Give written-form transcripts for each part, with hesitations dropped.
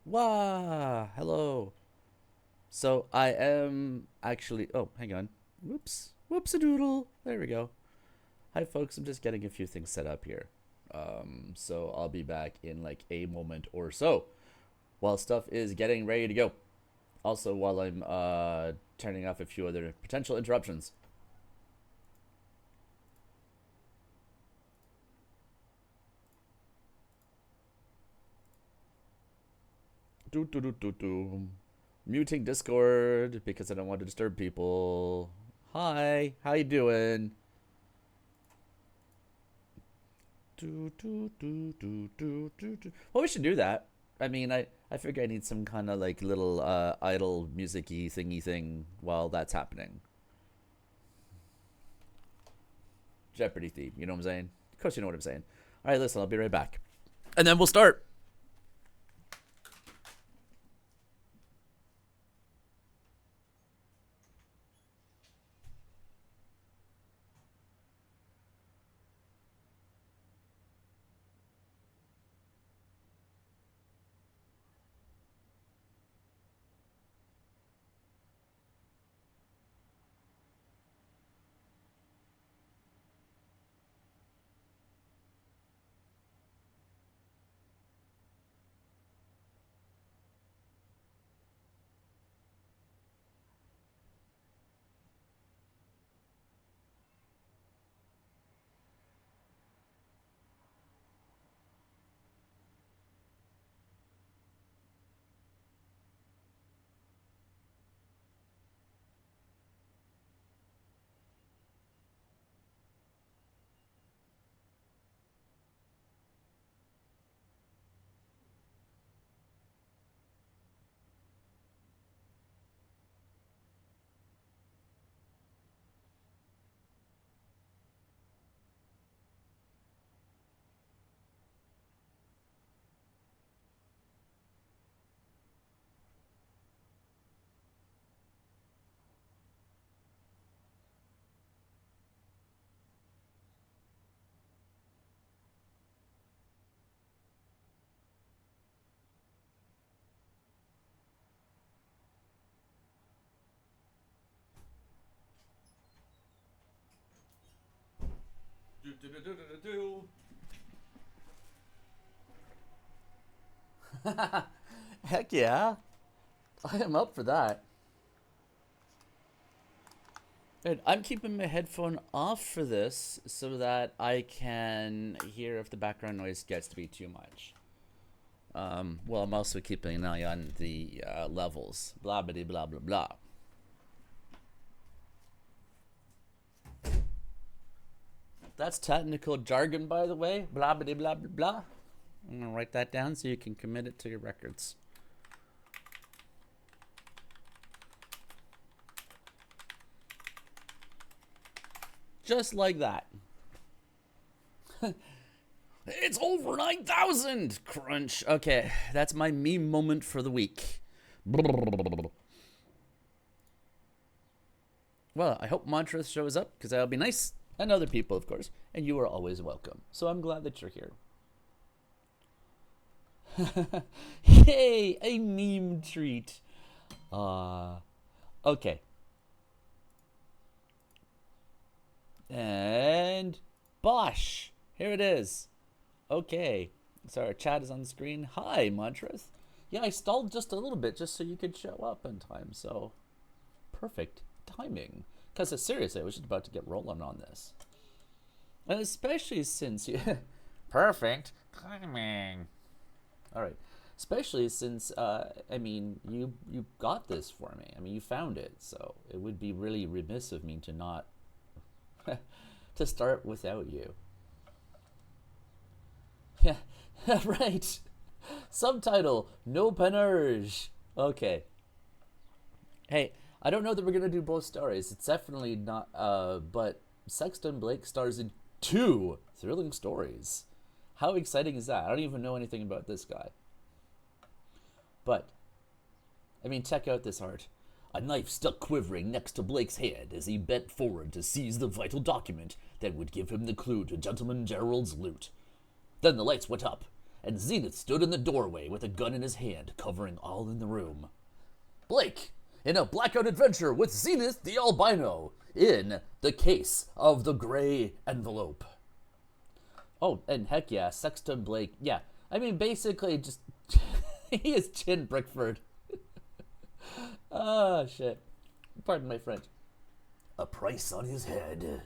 Wah! Hello. So I am actually. Oh, hang on. Whoops. Whoops a doodle. There we go. Hi, folks. I'm just getting a few things set up here. So I'll be back in like a moment or so while stuff is getting ready to go. Also, while I'm turning off a few other potential interruptions. Do do do do do. Muting Discord because I don't want to disturb people. Hi, how you doing? Well, we should do that. I mean, I figure I need some kind of like little idle music-y thingy thing while that's happening. Jeopardy theme, you know what I'm saying? Of course you know what I'm saying. All right, listen, I'll be right back. And then we'll start. Heck yeah. I am up for that. And I'm keeping my headphone off for this so that I can hear if the background noise gets to be too much. Well, I'm also keeping an eye on the levels. Blah, blah, blah, blah, blah. That's technical jargon, by the way. Blah, blah, blah, blah, blah. I'm going to write that down so you can commit it to your records. Just like that. It's over 9,000! Crunch. Okay, that's my meme moment for the week. Well, I hope Montrose shows up because that'll be nice. And other people, of course. And you are always welcome. So I'm glad that you're here. Yay! A meme treat. Okay. And Bosh. Here it is. Okay. So our chat is on the screen. Hi, Montrose. Yeah, I stalled just a little bit just so you could show up in time. So perfect timing. Because seriously, I was just about to get rolling on this. And especially since you. Perfect timing. All right. Especially since, I mean, you got this for me. I mean, you found it. So it would be really remiss of me to not. to start without you. Yeah, right. Subtitle No Penurge. Okay. Hey, I don't know that we're gonna do both stories. It's definitely not. But Sexton Blake stars in two thrilling stories. How exciting is that? I don't even know anything about this guy. But I mean, check out this art. A knife stuck quivering next to Blake's head as he bent forward to seize the vital document that would give him the clue to Gentleman Gerald's loot. Then the lights went up, and Zenith stood in the doorway with a gun in his hand, covering all in the room. Blake, in a blackout adventure with Zenith the Albino, in The Case of the Gray Envelope. Oh, and heck yeah, Sexton Blake. Yeah, I mean, basically just... he is Chin Brickford. Ah, shit. Pardon my French. A price on his head.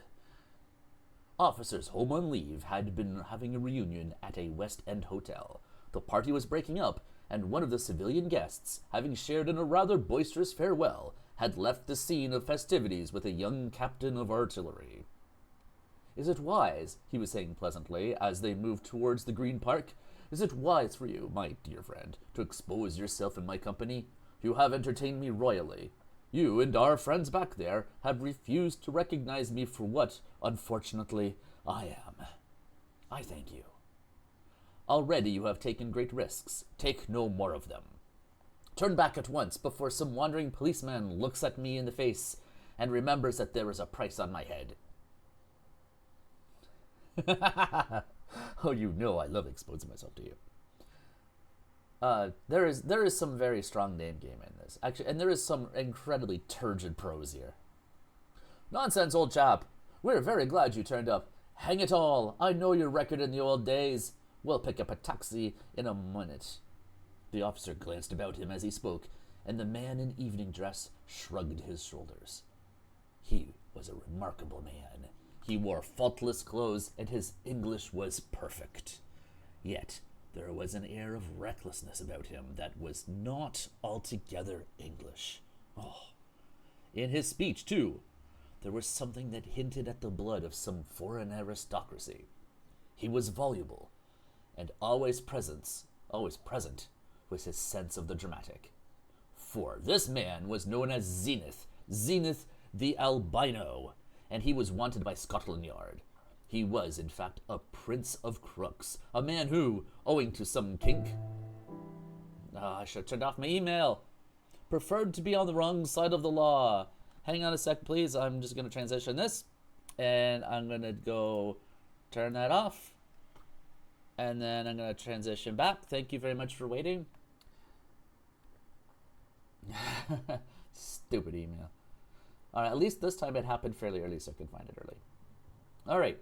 Officers home on leave had been having a reunion at a West End hotel. The party was breaking up, and one of the civilian guests, having shared in a rather boisterous farewell, had left the scene of festivities with a young captain of artillery. Is it wise, he was saying pleasantly, as they moved towards the Green Park, is it wise for you, my dear friend, to expose yourself in my company? You have entertained me royally. You and our friends back there have refused to recognize me for what, unfortunately, I am. I thank you. Already you have taken great risks. Take no more of them. Turn back at once before some wandering policeman looks at me in the face and remembers that there is a price on my head. Oh, you know I love exposing myself to you. There is some very strong name game in this, actually, and there is some incredibly turgid prose here. Nonsense, old chap. We're very glad you turned up. Hang it all, I know your record in the old days. We'll pick up a taxi in a minute. The officer glanced about him as he spoke, and the man in evening dress shrugged his shoulders. He was a remarkable man. He wore faultless clothes, and his English was perfect. Yet there was an air of recklessness about him that was not altogether English. Oh. In his speech, too, there was something that hinted at the blood of some foreign aristocracy. He was voluble, and always present was his sense of the dramatic. For this man was known as Zenith the Albino, and he was wanted by Scotland Yard. He was, in fact, a prince of crooks, a man who, owing to some kink... I should have turned off my email. Preferred to be on the wrong side of the law. Hang on a sec, please. I'm just going to transition this, and I'm going to go turn that off. And then I'm going to transition back. Thank you very much for waiting. Stupid email. All right, at least this time it happened fairly early, so I could find it early. All right.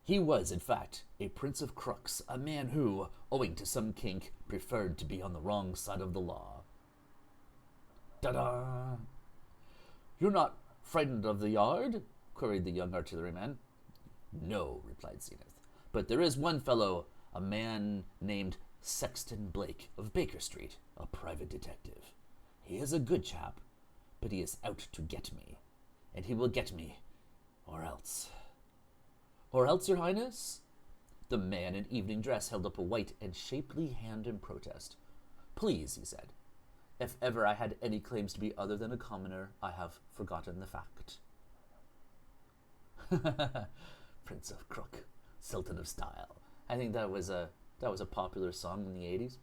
He was, in fact, a prince of crooks, a man who, owing to some kink, preferred to be on the wrong side of the law. Ta-da! You're not frightened of the yard? Queried the young artilleryman. No, replied Zenith. But there is one fellow, a man named Sexton Blake of Baker Street, a private detective. He is a good chap, but he is out to get me, and he will get me, or else. Or else, your highness? The man in evening dress held up a white and shapely hand in protest. Please, he said, if ever I had any claims to be other than a commoner, I have forgotten the fact. Prince of Crook, Sultan of Style. I think that was a popular song in the 80s.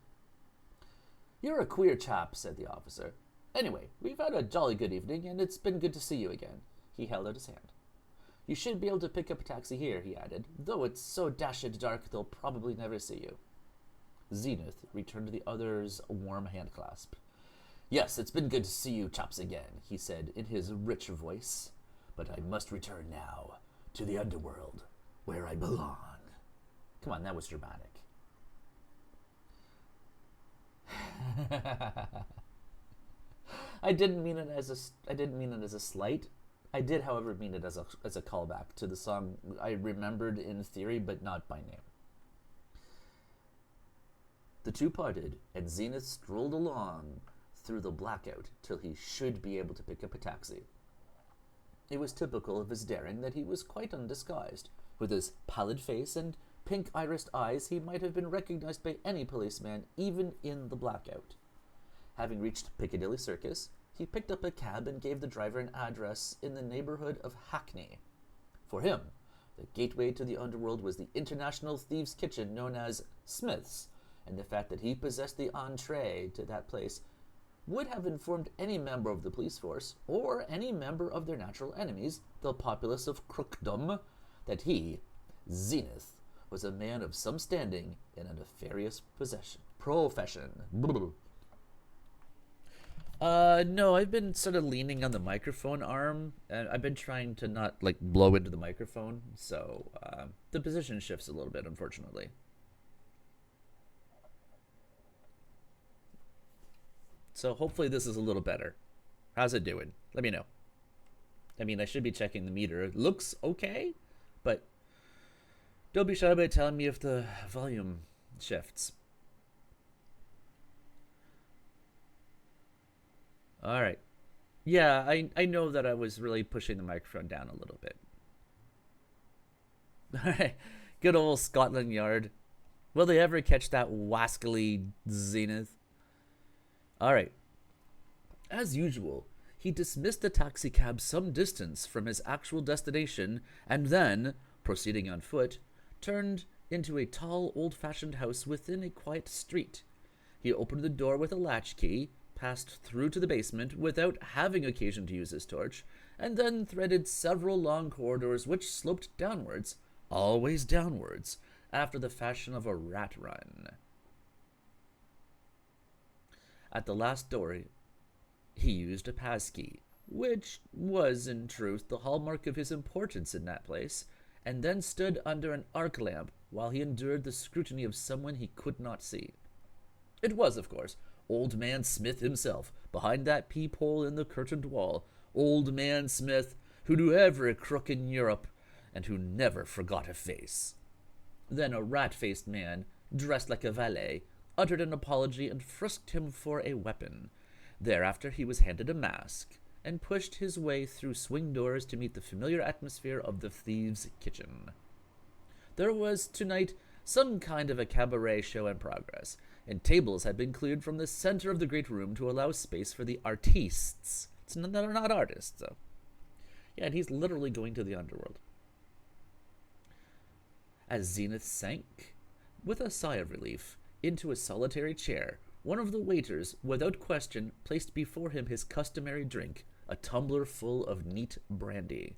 You're a queer chap, said the officer. Anyway, we've had a jolly good evening, and it's been good to see you again. He held out his hand. You should be able to pick up a taxi here, he added, though it's so dashed dark they'll probably never see you. Zenith returned the other's warm hand clasp. Yes, it's been good to see you chaps again, he said in his rich voice, but I must return now to the underworld, where I belong. Come on, that was dramatic. I didn't mean it as a slight. I did, however, mean it as a callback to the song I remembered in theory, but not by name. The two parted, and Zenith strolled along through the blackout till he should be able to pick up a taxi. It was typical of his daring that he was quite undisguised. With his pallid face and pink-irised eyes, he might have been recognized by any policeman, even in the blackout. Having reached Piccadilly Circus, he picked up a cab and gave the driver an address in the neighborhood of Hackney. For him, the gateway to the underworld was the international thieves' kitchen known as Smith's, and the fact that he possessed the entree to that place would have informed any member of the police force, or any member of their natural enemies, the populace of Crookdom, that he, Zenith, was a man of some standing in a nefarious profession. No, I've been sort of leaning on the microphone arm, and I've been trying to not, like, blow into the microphone, so the position shifts a little bit, unfortunately. So hopefully this is a little better. How's it doing? Let me know. I mean, I should be checking the meter. It looks okay, but don't be shy about telling me if the volume shifts. All right. Yeah, I know that I was really pushing the microphone down a little bit. All right. Good old Scotland Yard. Will they ever catch that wascally Zenith? All right. As usual, he dismissed the taxicab some distance from his actual destination and then, proceeding on foot, turned into a tall, old-fashioned house within a quiet street. He opened the door with a latchkey, passed through to the basement without having occasion to use his torch, and then threaded several long corridors which sloped downwards, always downwards, after the fashion of a rat run. At the last door, he used a passkey, which was, in truth, the hallmark of his importance in that place, and then stood under an arc lamp while he endured the scrutiny of someone he could not see. It was, of course, Old Man Smith himself, behind that peephole in the curtained wall. Old Man Smith, who knew every crook in Europe, and who never forgot a face. Then a rat-faced man, dressed like a valet, uttered an apology and frisked him for a weapon. Thereafter he was handed a mask, and pushed his way through swing doors to meet the familiar atmosphere of the thieves' kitchen. There was, tonight, some kind of a cabaret show in progress, and tables had been cleared from the center of the great room to allow space for the artistes. They're not artists, though. Yeah, and he's literally going to the underworld. As Zenith sank, with a sigh of relief, into a solitary chair, one of the waiters, without question, placed before him his customary drink, a tumbler full of neat brandy.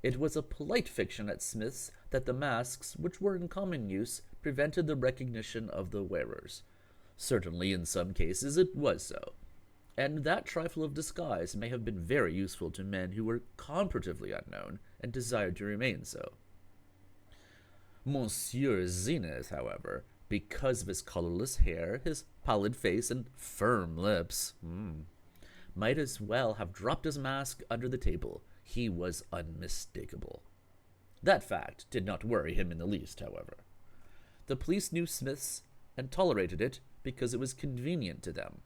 It was a polite fiction at Smith's that the masks, which were in common use, prevented the recognition of the wearers. Certainly, in some cases, it was so, and that trifle of disguise may have been very useful to men who were comparatively unknown and desired to remain so. Monsieur Zenith, however, because of his colorless hair, his pallid face, and firm lips, might as well have dropped his mask under the table. He was unmistakable. That fact did not worry him in the least, however. The police knew Smith's and tolerated it because it was convenient to them.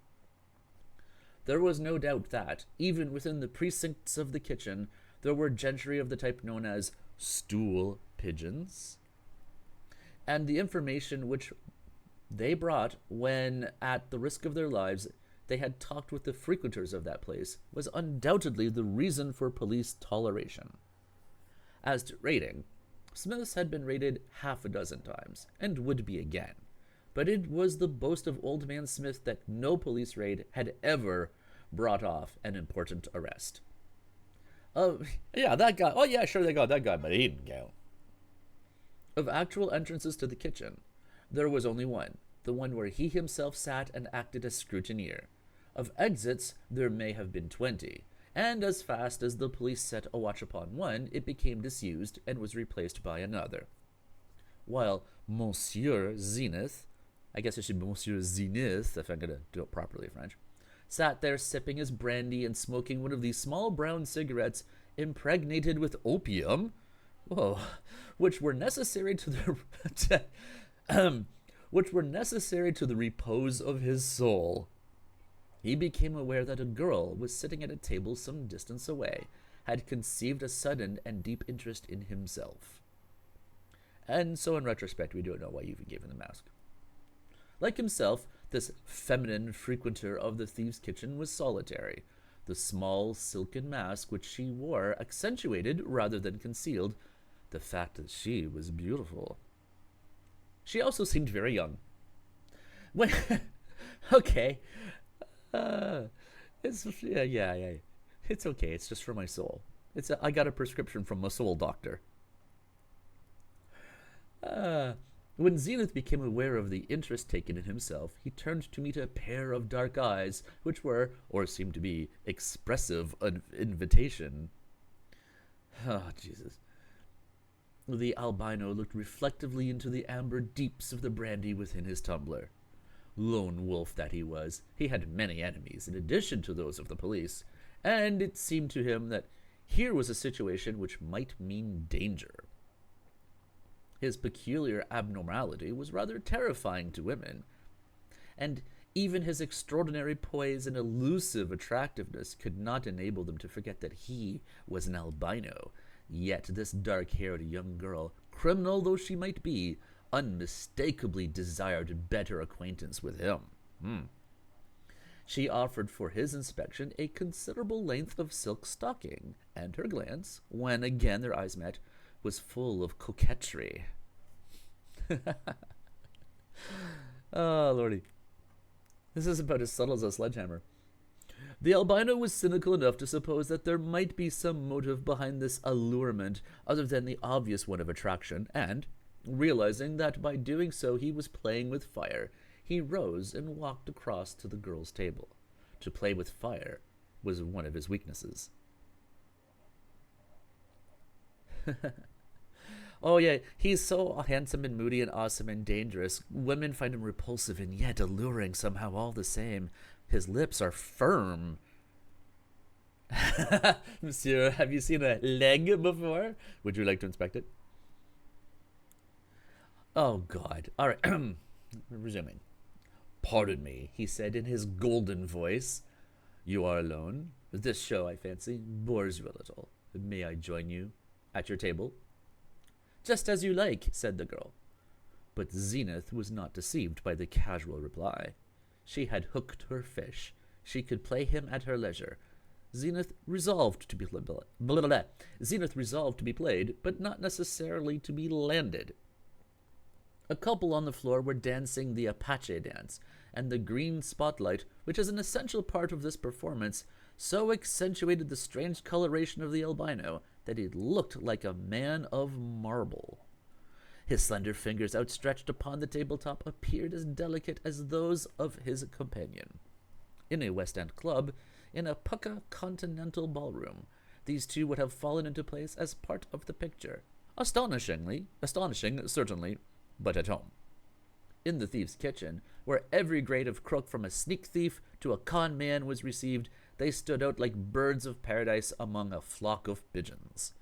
There was no doubt that, even within the precincts of the kitchen, there were gentry of the type known as stool pigeons, and the information which they brought when, at the risk of their lives, they had talked with the frequenters of that place was undoubtedly the reason for police toleration. As to raiding, Smith's had been raided half a dozen times, and would be again, but it was the boast of Old Man Smith that no police raid had ever brought off an important arrest. Yeah, that guy. Oh, yeah, sure, they got that guy, but he didn't count. Of actual entrances to the kitchen, there was only one, the one where he himself sat and acted as scrutineer. Of exits, there may have been 20, and as fast as the police set a watch upon one, it became disused and was replaced by another. While Monsieur Zenith, I guess it should be Monsieur Zenith if I'm going to do it properly, French, sat there sipping his brandy and smoking one of these small brown cigarettes impregnated with opium, which were necessary to the which were necessary to the repose of his soul. He became aware that a girl was sitting at a table some distance away, had conceived a sudden and deep interest in himself. And so in retrospect, we don't know why he even gave him the mask. Like himself, this feminine frequenter of the thieves' kitchen was solitary. The small silken mask which she wore accentuated, rather than concealed, the fact that she was beautiful. She also seemed very young. When, okay, it's yeah. It's okay. It's just for my soul. I got a prescription from my soul doctor. Ah. When Zenith became aware of the interest taken in himself, he turned to meet a pair of dark eyes, which were, or seemed to be, expressive of invitation. Oh, Jesus. The albino looked reflectively into the amber deeps of the brandy within his tumbler. Lone wolf that he was, he had many enemies in addition to those of the police, and it seemed to him that here was a situation which might mean danger. His peculiar abnormality was rather terrifying to women, and even his extraordinary poise and elusive attractiveness could not enable them to forget that he was an albino. Yet this dark-haired young girl, criminal though she might be, unmistakably desired better acquaintance with him. She offered for his inspection a considerable length of silk stocking, and her glance, when again their eyes met, was full of coquetry. Oh, lordy. This is about as subtle as a sledgehammer. The albino was cynical enough to suppose that there might be some motive behind this allurement other than the obvious one of attraction, and, realizing that by doing so he was playing with fire, he rose and walked across to the girl's table. To play with fire was one of his weaknesses. Oh, yeah, he's so handsome and moody and awesome and dangerous. Women find him repulsive and yet alluring somehow all the same. His lips are firm. Monsieur, have you seen a leg before? Would you like to inspect it? Oh, God. All right. Resuming. Pardon me, he said in his golden voice. You are alone? This show, I fancy, bores you a little. May I join you at your table? Just as you like, said the girl. But Zenith was not deceived by the casual reply. She had hooked her fish. She could play him at her leisure. Zenith resolved to be played, but not necessarily to be landed. A couple on the floor were dancing the Apache dance, and the green spotlight, which is an essential part of this performance, so accentuated the strange coloration of the albino that he looked like a man of marble. His slender fingers outstretched upon the tabletop appeared as delicate as those of his companion. In a West End club, in a pucka continental ballroom, these two would have fallen into place as part of the picture. Astonishing, certainly, but at home. In the thief's kitchen, where every grade of crook from a sneak thief to a con man was received, they stood out like birds of paradise among a flock of pigeons.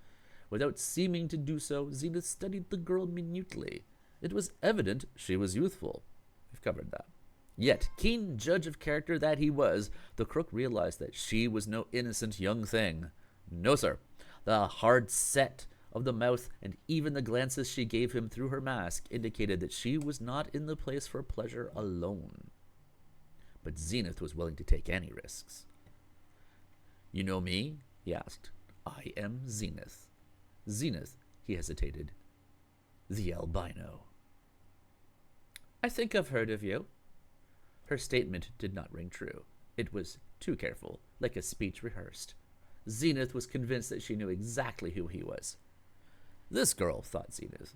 Without seeming to do so, Zenith studied the girl minutely. It was evident she was youthful. We've covered that. Yet, keen judge of character that he was, the crook realized that she was no innocent young thing. No, sir. The hard set of the mouth and even the glances she gave him through her mask indicated that she was not in the place for pleasure alone. But Zenith was willing to take any risks. You know me? He asked. I am Zenith. Zenith, he hesitated. The albino. I think I've heard of you. Her statement did not ring true. It was too careful, like a speech rehearsed. Zenith was convinced that she knew exactly who he was. This girl, thought Zenith,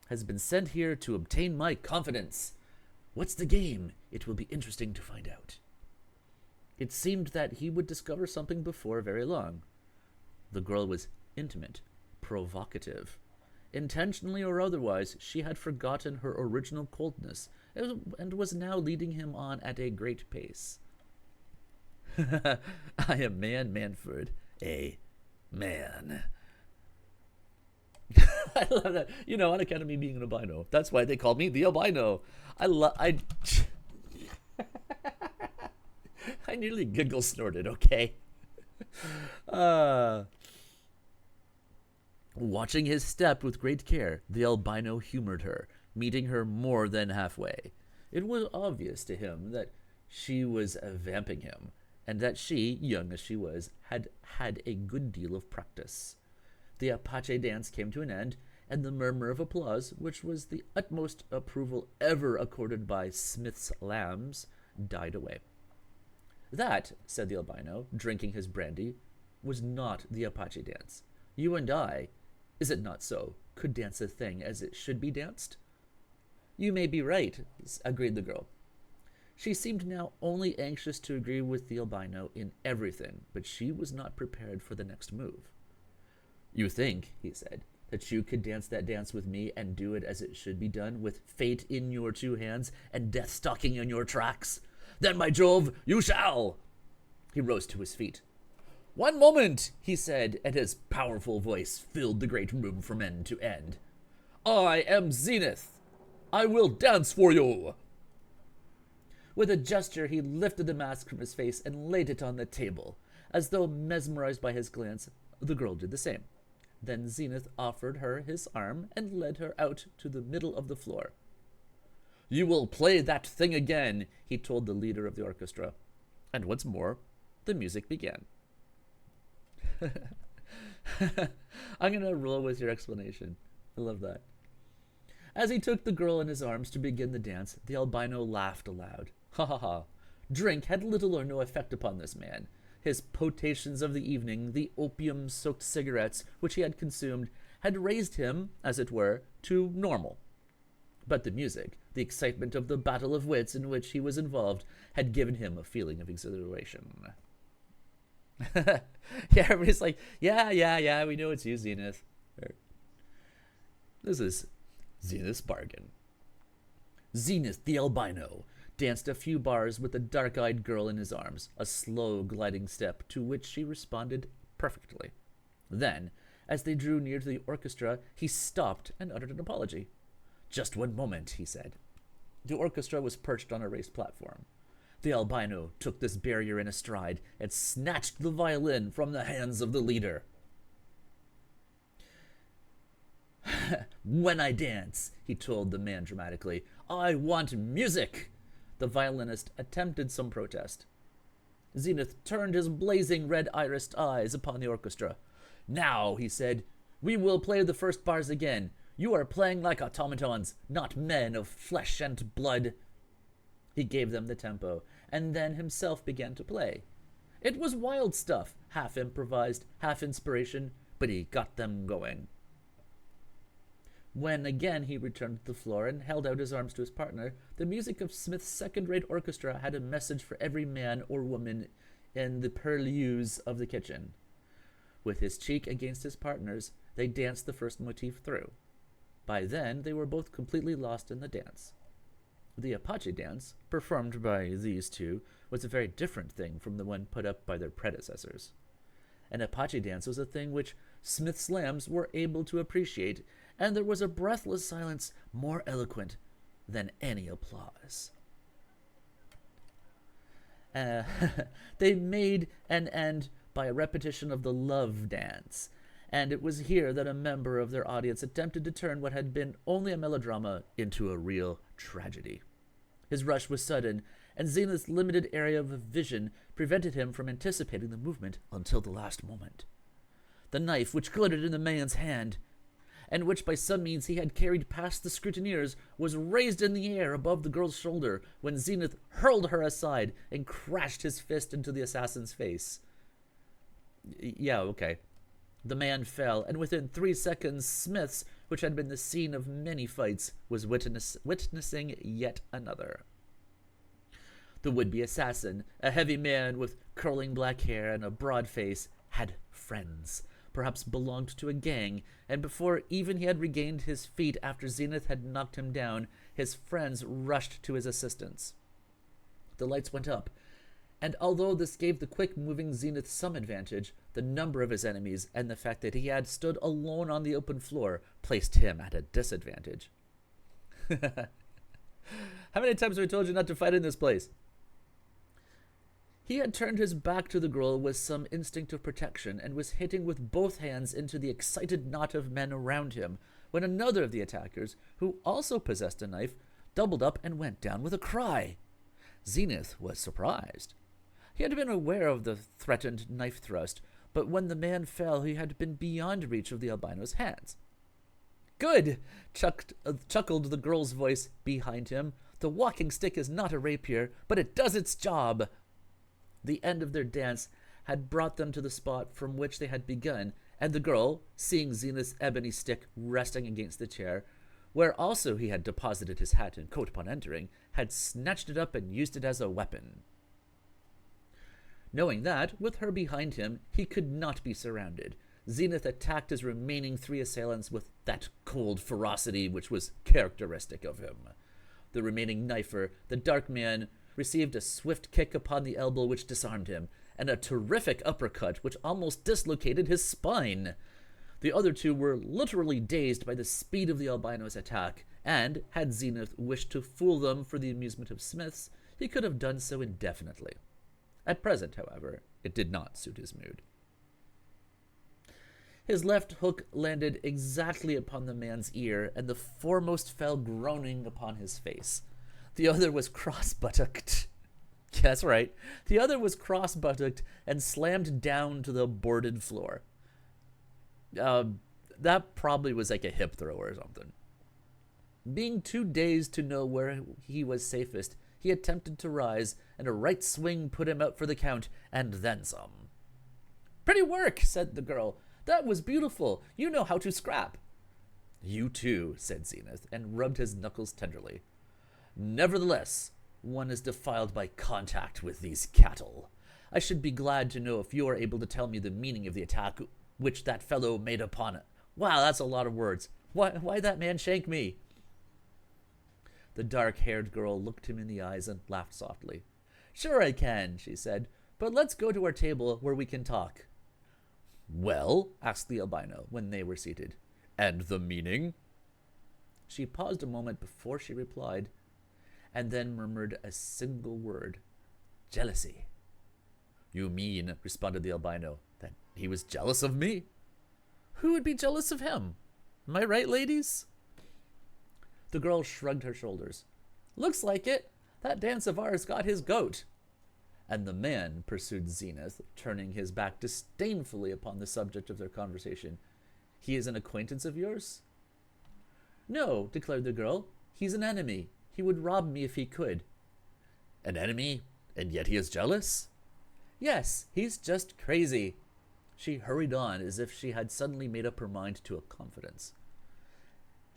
has been sent here to obtain my confidence. What's the game? It will be interesting to find out. It seemed that he would discover something before very long. The girl was intimate, provocative. Intentionally or otherwise, she had forgotten her original coldness and was now leading him on at a great pace. I am Man Manford, a man. I love that. You know, on account of me being an albino. That's why they called me the albino. I nearly giggle snorted, okay? Watching his step with great care, the albino humored her, meeting her more than halfway. It was obvious to him that she was vamping him, and that she, young as she was, had had a good deal of practice. The Apache dance came to an end, and the murmur of applause, which was the utmost approval ever accorded by Smith's Lambs, died away. That, said the albino, drinking his brandy, was not the Apache dance. You and I, is it not so, could dance a thing as it should be danced? You may be right, agreed the girl. She seemed now only anxious to agree with the albino in everything, but she was not prepared for the next move. You think, he said, that you could dance that dance with me and do it as it should be done, with fate in your two hands and death stalking in your tracks? Then, by Jove, you shall! He rose to his feet. One moment, he said, and his powerful voice filled the great room from end to end. I am Zenith. I will dance for you. With a gesture, he lifted the mask from his face and laid it on the table. As though mesmerized by his glance, the girl did the same. Then Zenith offered her his arm and led her out to the middle of the floor. You will play that thing again, he told the leader of the orchestra. And once more, the music began. I'm going to roll with your explanation. I love that. As he took the girl in his arms to begin the dance, the albino laughed aloud. Ha ha ha. Drink had little or no effect upon this man. His potations of the evening, the opium-soaked cigarettes which he had consumed, had raised him, as it were, to normal. But the music, the excitement of the battle of wits in which he was involved, had given him a feeling of exhilaration. Yeah, everybody's like, yeah, we know it's you, Zenith. This is Zenith's bargain. Zenith, the albino, danced a few bars with the dark-eyed girl in his arms, a slow gliding step to which she responded perfectly. Then, as they drew near to the orchestra, he stopped and uttered an apology. Just one moment, he said. The orchestra was perched on a raised platform. The albino took this barrier in a stride and snatched the violin from the hands of the leader. When I dance, he told the man dramatically, I want music. The violinist attempted some protest. Zenith turned his blazing red-irised eyes upon the orchestra. Now, he said, we will play the first bars again. You are playing like automatons, not men of flesh and blood. He gave them the tempo, and then himself began to play. It was wild stuff, half improvised, half inspiration, but he got them going. When again he returned to the floor and held out his arms to his partner, the music of Smith's second-rate orchestra had a message for every man or woman in the purlieus of the kitchen. With his cheek against his partner's, they danced the first motif through. By then, they were both completely lost in the dance. The Apache dance, performed by these two, was a very different thing from the one put up by their predecessors. An Apache dance was a thing which Smith's lambs were able to appreciate, and there was a breathless silence more eloquent than any applause. They made an end by a repetition of the love dance, and it was here that a member of their audience attempted to turn what had been only a melodrama into a real tragedy. His rush was sudden, and Zenith's limited area of vision prevented him from anticipating the movement until the last moment. The knife which glittered in the man's hand, and which by some means he had carried past the scrutineers, was raised in the air above the girl's shoulder when Zenith hurled her aside and crashed his fist into the assassin's face. Yeah, okay. The man fell, and within 3 seconds, Smith's, which had been the scene of many fights, was witnessing yet another. The would-be assassin, a heavy man with curling black hair and a broad face, had friends, perhaps belonged to a gang, and before even he had regained his feet after Zenith had knocked him down, his friends rushed to his assistance. The lights went up, and although this gave the quick-moving Zenith some advantage, the number of his enemies and the fact that he had stood alone on the open floor placed him at a disadvantage. How many times have I told you not to fight in this place? He had turned his back to the girl with some instinct of protection and was hitting with both hands into the excited knot of men around him when another of the attackers, who also possessed a knife, doubled up and went down with a cry. Zenith was surprised. He had been aware of the threatened knife thrust, but when the man fell, he had been beyond reach of the albino's hands. Good! Chuckled the girl's voice behind him. The walking stick is not a rapier, but it does its job. The end of their dance had brought them to the spot from which they had begun, And the girl, seeing Zenith's ebony stick resting against the chair, where also he had deposited his hat and coat upon entering, had snatched it up and used it as a weapon. Knowing that, with her behind him, he could not be surrounded, Zenith attacked his remaining 3 assailants with that cold ferocity which was characteristic of him. The remaining knifer, the dark man, received a swift kick upon the elbow which disarmed him, and a terrific uppercut which almost dislocated his spine. The other 2 were literally dazed by the speed of the albino's attack, and, had Zenith wished to fool them for the amusement of Smiths, he could have done so indefinitely. At present, however, it did not suit his mood. His left hook landed exactly upon the man's ear, and the foremost fell groaning upon his face. The other was cross-buttocked. That's right. The other was cross-buttocked and slammed down to the boarded floor. That probably was like a hip throw or something. Being too dazed to know where he was safest, he attempted to rise, and a right swing put him out for the count, and then some. "Pretty work," said the girl. "That was beautiful. You know how to scrap." "You too," said Zenith, and rubbed his knuckles tenderly. "Nevertheless, one is defiled by contact with these cattle. I should be glad to know if you are able to tell me the meaning of the attack which that fellow made upon it." Wow, that's a lot of words. Why that man shank me? The dark-haired girl looked him in the eyes and laughed softly. "Sure I can," she said, "but let's go to our table where we can talk." "Well," asked the albino when they were seated, "and the meaning?" She paused a moment before she replied, and then murmured a single word: "Jealousy." "You mean," responded the albino, "that he was jealous of me?" "Who would be jealous of him? Am I right, ladies?" The girl shrugged her shoulders. "Looks like it. That dance of ours got his goat." "And the man," pursued Zenith, turning his back disdainfully upon the subject of their conversation, "he is an acquaintance of yours?" "No," declared the girl. "He's an enemy. He would rob me if he could." "An enemy? And yet he is jealous?" "Yes, he's just crazy." She hurried on as if she had suddenly made up her mind to a confidence.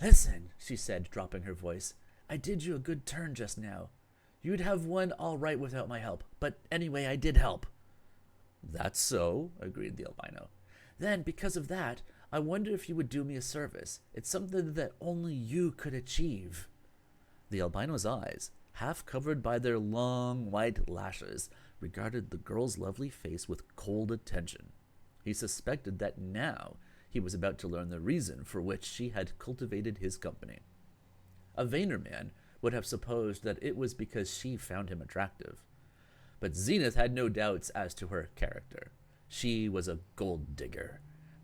"Listen," she said, dropping her voice. "I did you a good turn just now. You'd have won all right without my help, but anyway, I did help." "That's so," agreed the albino. "Then, because of that, I wonder if you would do me a service. It's something that only you could achieve." The albino's eyes, half covered by their long white lashes, regarded the girl's lovely face with cold attention. He suspected that now he was about to learn the reason for which she had cultivated his company. A vainer man would have supposed that it was because she found him attractive. But Zenith had no doubts as to her character. She was a gold digger,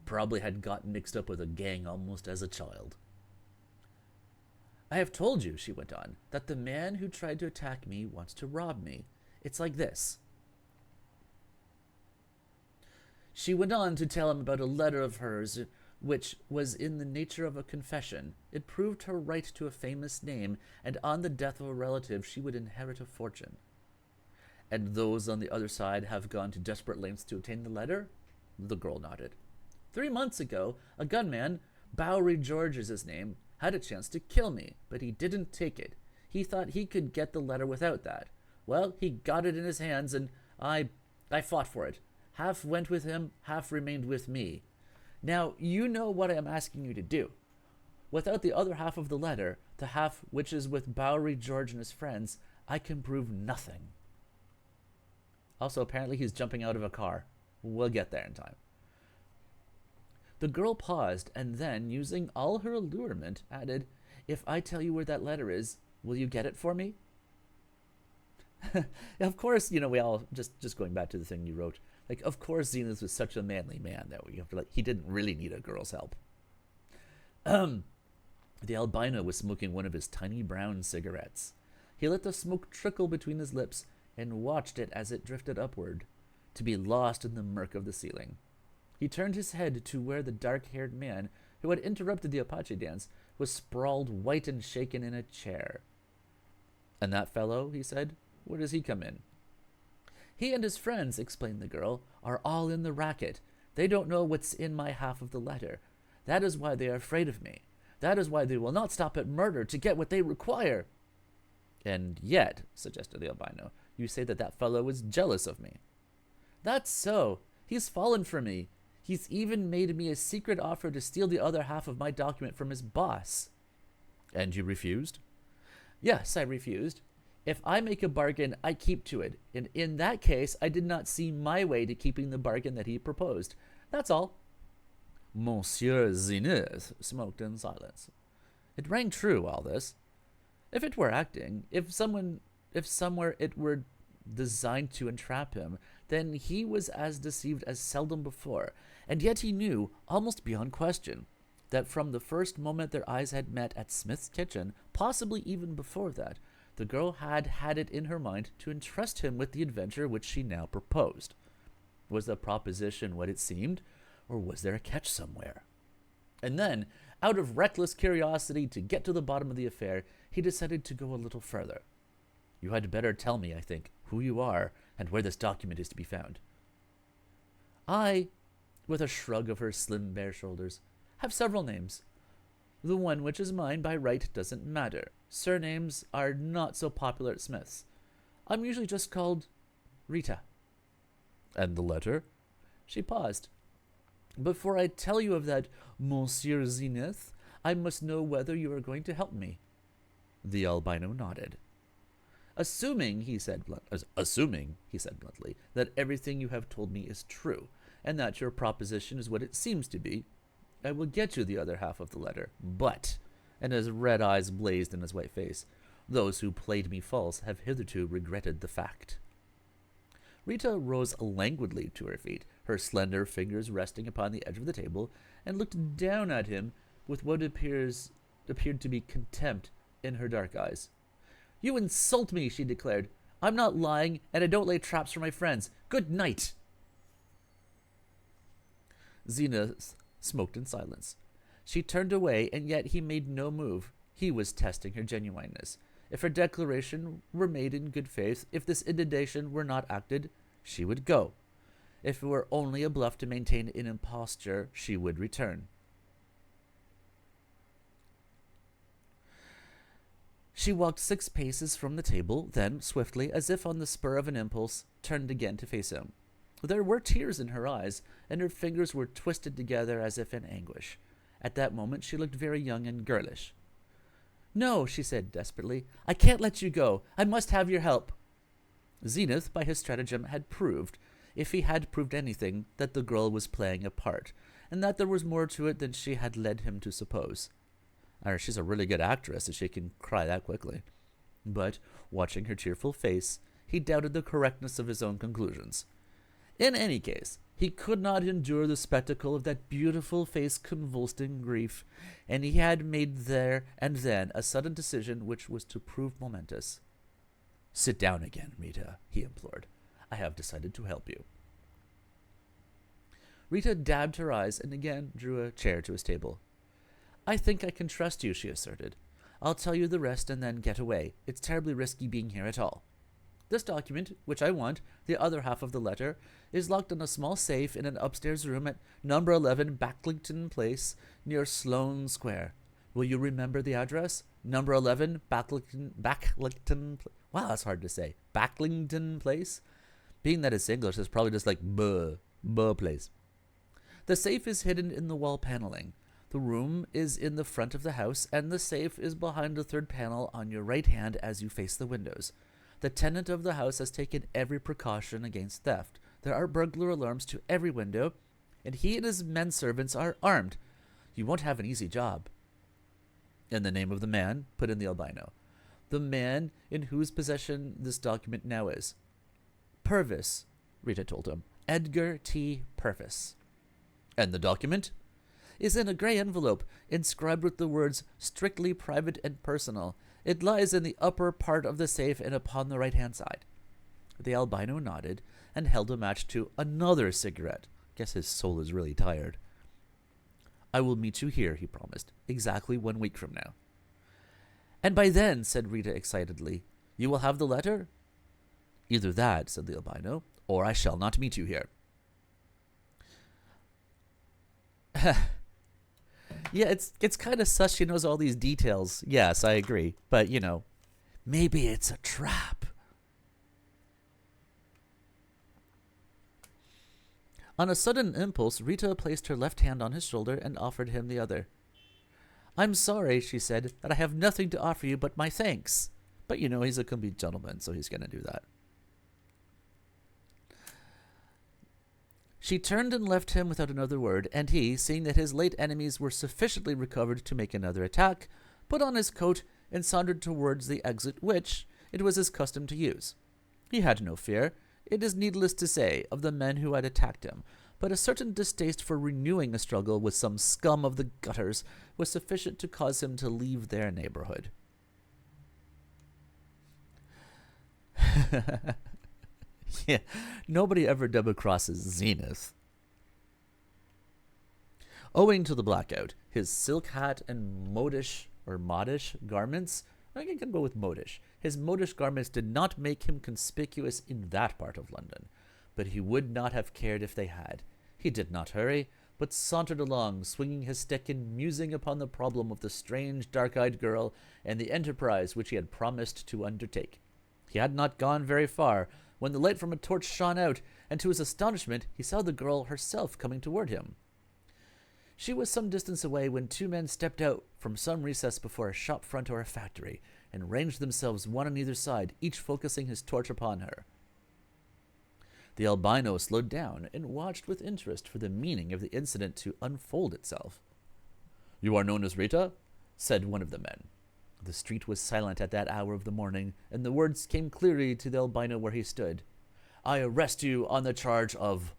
probably had gotten mixed up with a gang almost as a child. "I have told you," she went on, "that the man who tried to attack me wants to rob me. It's like this." She went on to tell him about a letter of hers which was in the nature of a confession. It proved her right to a famous name, and on the death of a relative she would inherit a fortune. "And those on the other side have gone to desperate lengths to obtain the letter?" The girl nodded. 3 months ago, a gunman, Bowery George is his name, had a chance to kill me, but he didn't take it. He thought he could get the letter without that. Well, he got it in his hands, and I fought for it. Half went with him, half remained with me. Now, you know what I am asking you to do. Without the other half of the letter, the half which is with Bowery George and his friends, I can prove nothing." Also, apparently he's jumping out of a car. We'll get there in time. The girl paused, and then, using all her allurement, added, "If I tell you where that letter is, will you get it for me?" Of course, we all, just going back to the thing you wrote, of course Zenith was such a manly man that he didn't really need a girl's help. The albino was smoking one of his tiny brown cigarettes. He let the smoke trickle between his lips and watched it as it drifted upward, to be lost in the murk of the ceiling. He turned his head to where the dark-haired man, who had interrupted the Apache dance, was sprawled white and shaken in a chair. "And that fellow," he said, "where does he come in?" "He and his friends," explained the girl, "are all in the racket. They don't know what's in my half of the letter. That is why they are afraid of me. That is why they will not stop at murder to get what they require. And yet, suggested the albino, you say that that fellow is jealous of me. That's so. He's fallen for me. He's even made me a secret offer to steal the other half of my document from his boss. And you refused? Yes, I refused. If I make a bargain, I keep to it. And in that case, I did not see my way to keeping the bargain that he proposed. That's all. Monsieur Zenith smoked in silence. It rang true, all this. If it were acting, if somewhere it were designed to entrap him, then he was as deceived as seldom before, and yet he knew, almost beyond question, that from the first moment their eyes had met at Smith's kitchen, possibly even before that, the girl had had it in her mind to entrust him with the adventure which she now proposed. Was the proposition what it seemed, or was there a catch somewhere? And then, out of reckless curiosity to get to the bottom of the affair, he decided to go a little further. You had better tell me, I think, who you are and where this document is to be found. I, with a shrug of her slim bare shoulders, have several names. The one which is mine by right doesn't matter. Surnames are not so popular at Smith's. I'm usually just called Rita. And the letter? She paused. Before I tell you of that, Monsieur Zenith, I must know whether you are going to help me. The albino nodded. Assuming, he said bluntly, that everything you have told me is true, and that your proposition is what it seems to be, I will get you the other half of the letter. But, and his red eyes blazed in his white face, those who played me false have hitherto regretted the fact. Rita rose languidly to her feet, her slender fingers resting upon the edge of the table, and looked down at him with what appeared to be contempt in her dark eyes. You insult me, she declared. I'm not lying, and I don't lay traps for my friends. Good night. Zenith smoked in silence. She turned away, and yet he made no move. He was testing her genuineness. If her declaration were made in good faith, if this intimidation were not acted, she would go. If it were only a bluff to maintain an imposture, she would return. She walked 6 paces from the table, then, swiftly, as if on the spur of an impulse, turned again to face him. There were tears in her eyes, and her fingers were twisted together as if in anguish. At that moment she looked very young and girlish. No, she said desperately, I can't let you go. I must have your help. Zenith, by his stratagem, had proved, if he had proved anything, that the girl was playing a part, and that there was more to it than she had led him to suppose. She's a really good actress if she can cry that quickly. But, watching her tearful face, he doubted the correctness of his own conclusions. In any case, he could not endure the spectacle of that beautiful face convulsed in grief, and he had made there and then a sudden decision which was to prove momentous. Sit down again, Rita, he implored. I have decided to help you. Rita dabbed her eyes and again drew a chair to his table. I think I can trust you, she asserted. I'll tell you the rest and then get away. It's terribly risky being here at all. This document, which I want, the other half of the letter, is locked in a small safe in an upstairs room at number 11 Backlington Place, near Sloane Square. Will you remember the address? Number 11 Backlington Wow, that's hard to say. Backlington Place? Being that it's English, it's probably just like buh place. The safe is hidden in the wall paneling. The room is in the front of the house, and the safe is behind the third panel on your right hand as you face the windows. The tenant of the house has taken every precaution against theft. There are burglar alarms to every window, and he and his men servants are armed. You won't have an easy job. In the name of the man, put in the albino. The man in whose possession this document now is. Purvis, Rita told him. Edgar T. Purvis. And the document? Is in a gray envelope, inscribed with the words, strictly private and personal. It lies in the upper part of the safe and upon the right-hand side. The albino nodded and held a match to another cigarette. Guess his soul is really tired. I will meet you here, he promised, exactly 1 week from now. And by then, said Rita excitedly, you will have the letter? Either that, said the albino, or I shall not meet you here. Yeah, it's kind of sus she knows all these details. Yes, I agree. But, maybe it's a trap. On a sudden impulse, Rita placed her left hand on his shoulder and offered him the other. I'm sorry, she said, that I have nothing to offer you but my thanks. But, he's a complete gentleman, so he's going to do that. She turned and left him without another word, and he, seeing that his late enemies were sufficiently recovered to make another attack, put on his coat and sauntered towards the exit which it was his custom to use. He had no fear, it is needless to say, of the men who had attacked him, but a certain distaste for renewing a struggle with some scum of the gutters was sufficient to cause him to leave their neighborhood. Yeah, nobody ever double-crosses Zenith. Owing to the blackout, his silk hat and modish garments, I can go with modish. His modish garments did not make him conspicuous in that part of London, but he would not have cared if they had. He did not hurry, but sauntered along, swinging his stick and musing upon the problem of the strange dark-eyed girl and the enterprise which he had promised to undertake. He had not gone very far when the light from a torch shone out, and to his astonishment he saw the girl herself coming toward him. She was some distance away when two men stepped out from some recess before a shop front or a factory, and ranged themselves one on either side, each focusing his torch upon her. The albino slowed down and watched with interest for the meaning of the incident to unfold itself. "You are known as Rita?" said one of the men. The street was silent at that hour of the morning, and the words came clearly to the albino where he stood. "I arrest you on the charge of—"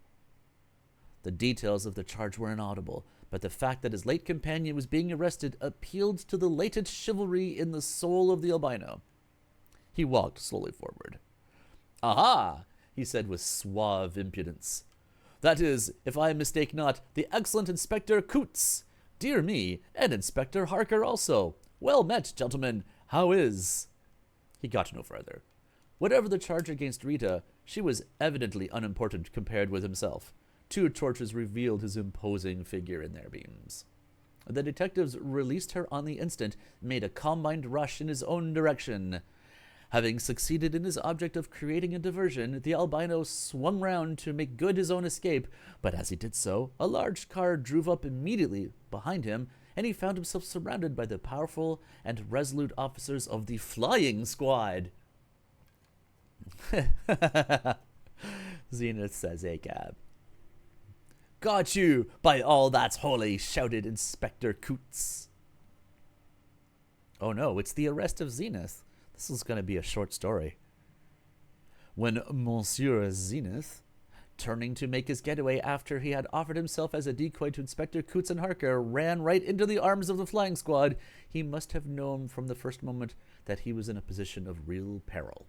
The details of the charge were inaudible, but the fact that his late companion was being arrested appealed to the latent chivalry in the soul of the albino. He walked slowly forward. "Aha!" he said with suave impudence. "That is, if I mistake not, the excellent Inspector Coots. Dear me, and Inspector Harker also. Well met, gentlemen. How is—" He got no further. Whatever the charge against Rita, she was evidently unimportant compared with himself. Two torches revealed his imposing figure in their beams. The detectives released her on the instant, made a combined rush in his own direction. Having succeeded in his object of creating a diversion, the albino swung round to make good his own escape, but as he did so, a large car drove up immediately behind him, and he found himself surrounded by the powerful and resolute officers of the flying squad. Zenith says, "Cab." "Got you, by all that's holy," shouted Inspector Coots. Oh no, it's the arrest of Zenith. This is going to be a short story. When Monsieur Zenith, turning to make his getaway after he had offered himself as a decoy to Inspector Coots and Harker, ran right into the arms of the flying squad, he must have known from the first moment that he was in a position of real peril.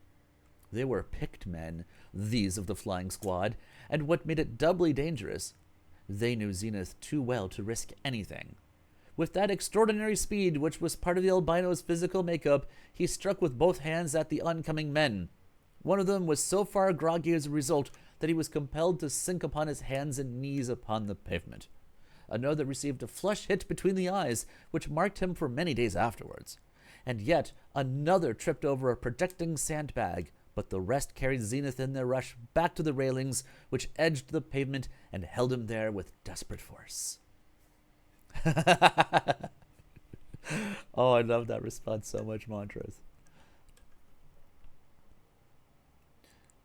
They were picked men, these of the flying squad, and what made it doubly dangerous, they knew Zenith too well to risk anything. With that extraordinary speed which was part of the albino's physical makeup, he struck with both hands at the oncoming men. One of them was so far groggy as a result that he was compelled to sink upon his hands and knees upon the pavement. Another received a flush hit between the eyes, which marked him for many days afterwards. And yet another tripped over a projecting sandbag, but the rest carried Zenith in their rush back to the railings, which edged the pavement and held him there with desperate force. Oh, I love that response so much, Montrose.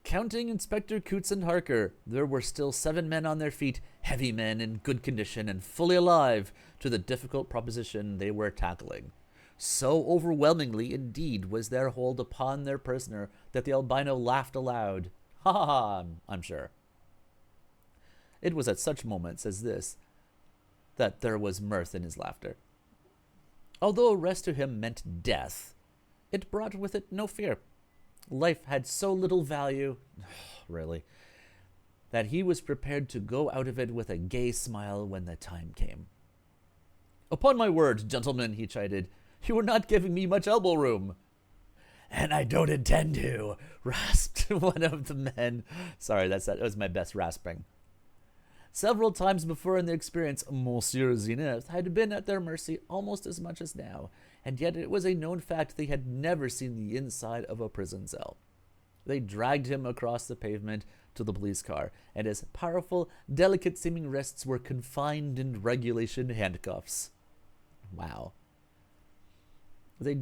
Counting Inspector Coots and Harker, there were still 7 men on their feet, heavy men in good condition and fully alive to the difficult proposition they were tackling. So overwhelmingly, indeed, was their hold upon their prisoner that the albino laughed aloud. Ha ha ha, I'm sure. It was at such moments as this that there was mirth in his laughter. Although arrest to him meant death, it brought with it no fear. Life had so little value, really, that he was prepared to go out of it with a gay smile when the time came. "Upon my word, gentlemen," he chided, "you are not giving me much elbow room." "And I don't intend to," rasped one of the men. Sorry, that was my best rasping. Several times before in their experience, Monsieur Zenith had been at their mercy almost as much as now, and yet it was a known fact they had never seen the inside of a prison cell. They dragged him across the pavement to the police car, and his powerful, delicate-seeming wrists were confined in regulation handcuffs. Wow. They,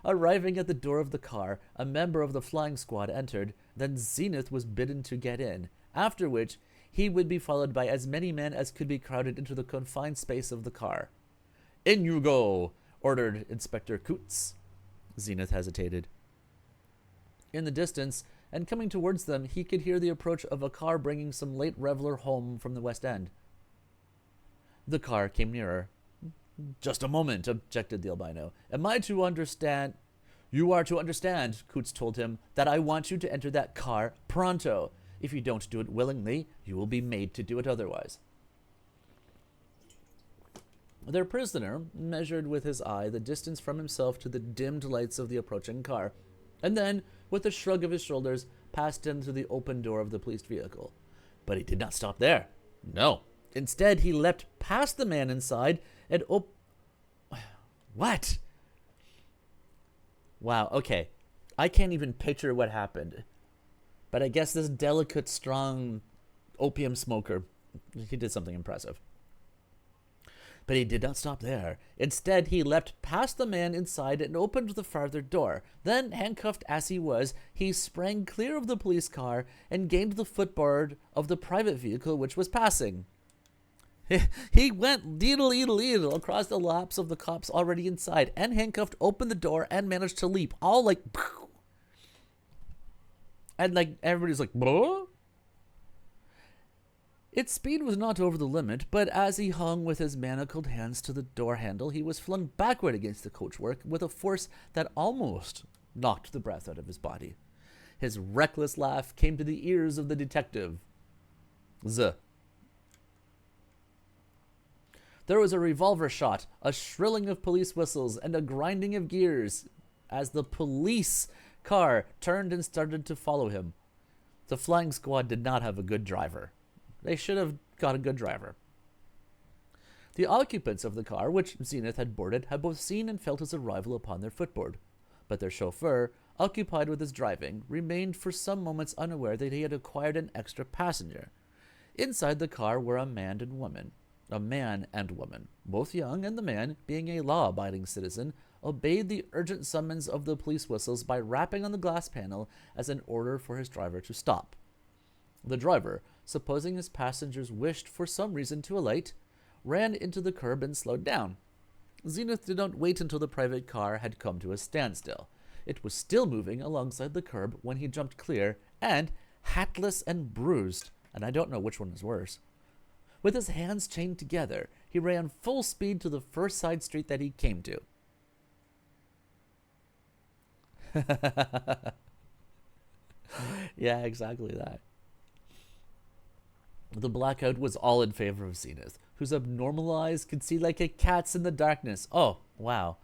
arriving at the door of the car, a member of the flying squad entered, then Zenith was bidden to get in, after which he would be followed by as many men as could be crowded into the confined space of the car. "In you go," ordered Inspector Coots. Zenith hesitated. In the distance, and coming towards them, he could hear the approach of a car bringing some late reveler home from the West End. The car came nearer. "Just a moment," objected the albino. "Am I to understand—" "You are to understand," Coots told him, "that I want you to enter that car pronto. If you don't do it willingly, you will be made to do it otherwise." Their prisoner measured with his eye the distance from himself to the dimmed lights of the approaching car, and then, with a shrug of his shoulders, passed into the open door of the police vehicle. But he did not stop there. No. Instead, he leapt past the man inside and What? Wow, okay. I can't even picture what happened. But I guess this delicate, strong opium smoker, he did something impressive. But he did not stop there. Instead, he leapt past the man inside and opened the farther door. Then, handcuffed as he was, he sprang clear of the police car and gained the footboard of the private vehicle which was passing. He went deedle across the laps of the cops already inside, and handcuffed, opened the door, and managed to leap, all like... And like everybody's like, "Blah?" Its speed was not over the limit, but as he hung with his manacled hands to the door handle, he was flung backward against the coachwork with a force that almost knocked the breath out of his body. His reckless laugh came to the ears of the detective. There was a revolver shot, a shrilling of police whistles, and a grinding of gears as the police car turned and started to follow him. The flying squad did not have a good driver. They should have got a good driver. The occupants of the car, which Zenith had boarded, had both seen and felt his arrival upon their footboard. But their chauffeur, occupied with his driving, remained for some moments unaware that he had acquired an extra passenger. Inside the car were a man and woman, both young, and the man, being a law-abiding citizen, obeyed the urgent summons of the police whistles by rapping on the glass panel as an order for his driver to stop. The driver, supposing his passengers wished for some reason to alight, ran into the curb and slowed down. Zenith did not wait until the private car had come to a standstill. It was still moving alongside the curb when he jumped clear and, hatless and bruised, and I don't know which one is worse, with his hands chained together, he ran full speed to the first side street that he came to. Yeah, exactly that. The blackout was all in favor of Zenith, whose abnormal eyes could see like a cat's in the darkness. Oh, wow.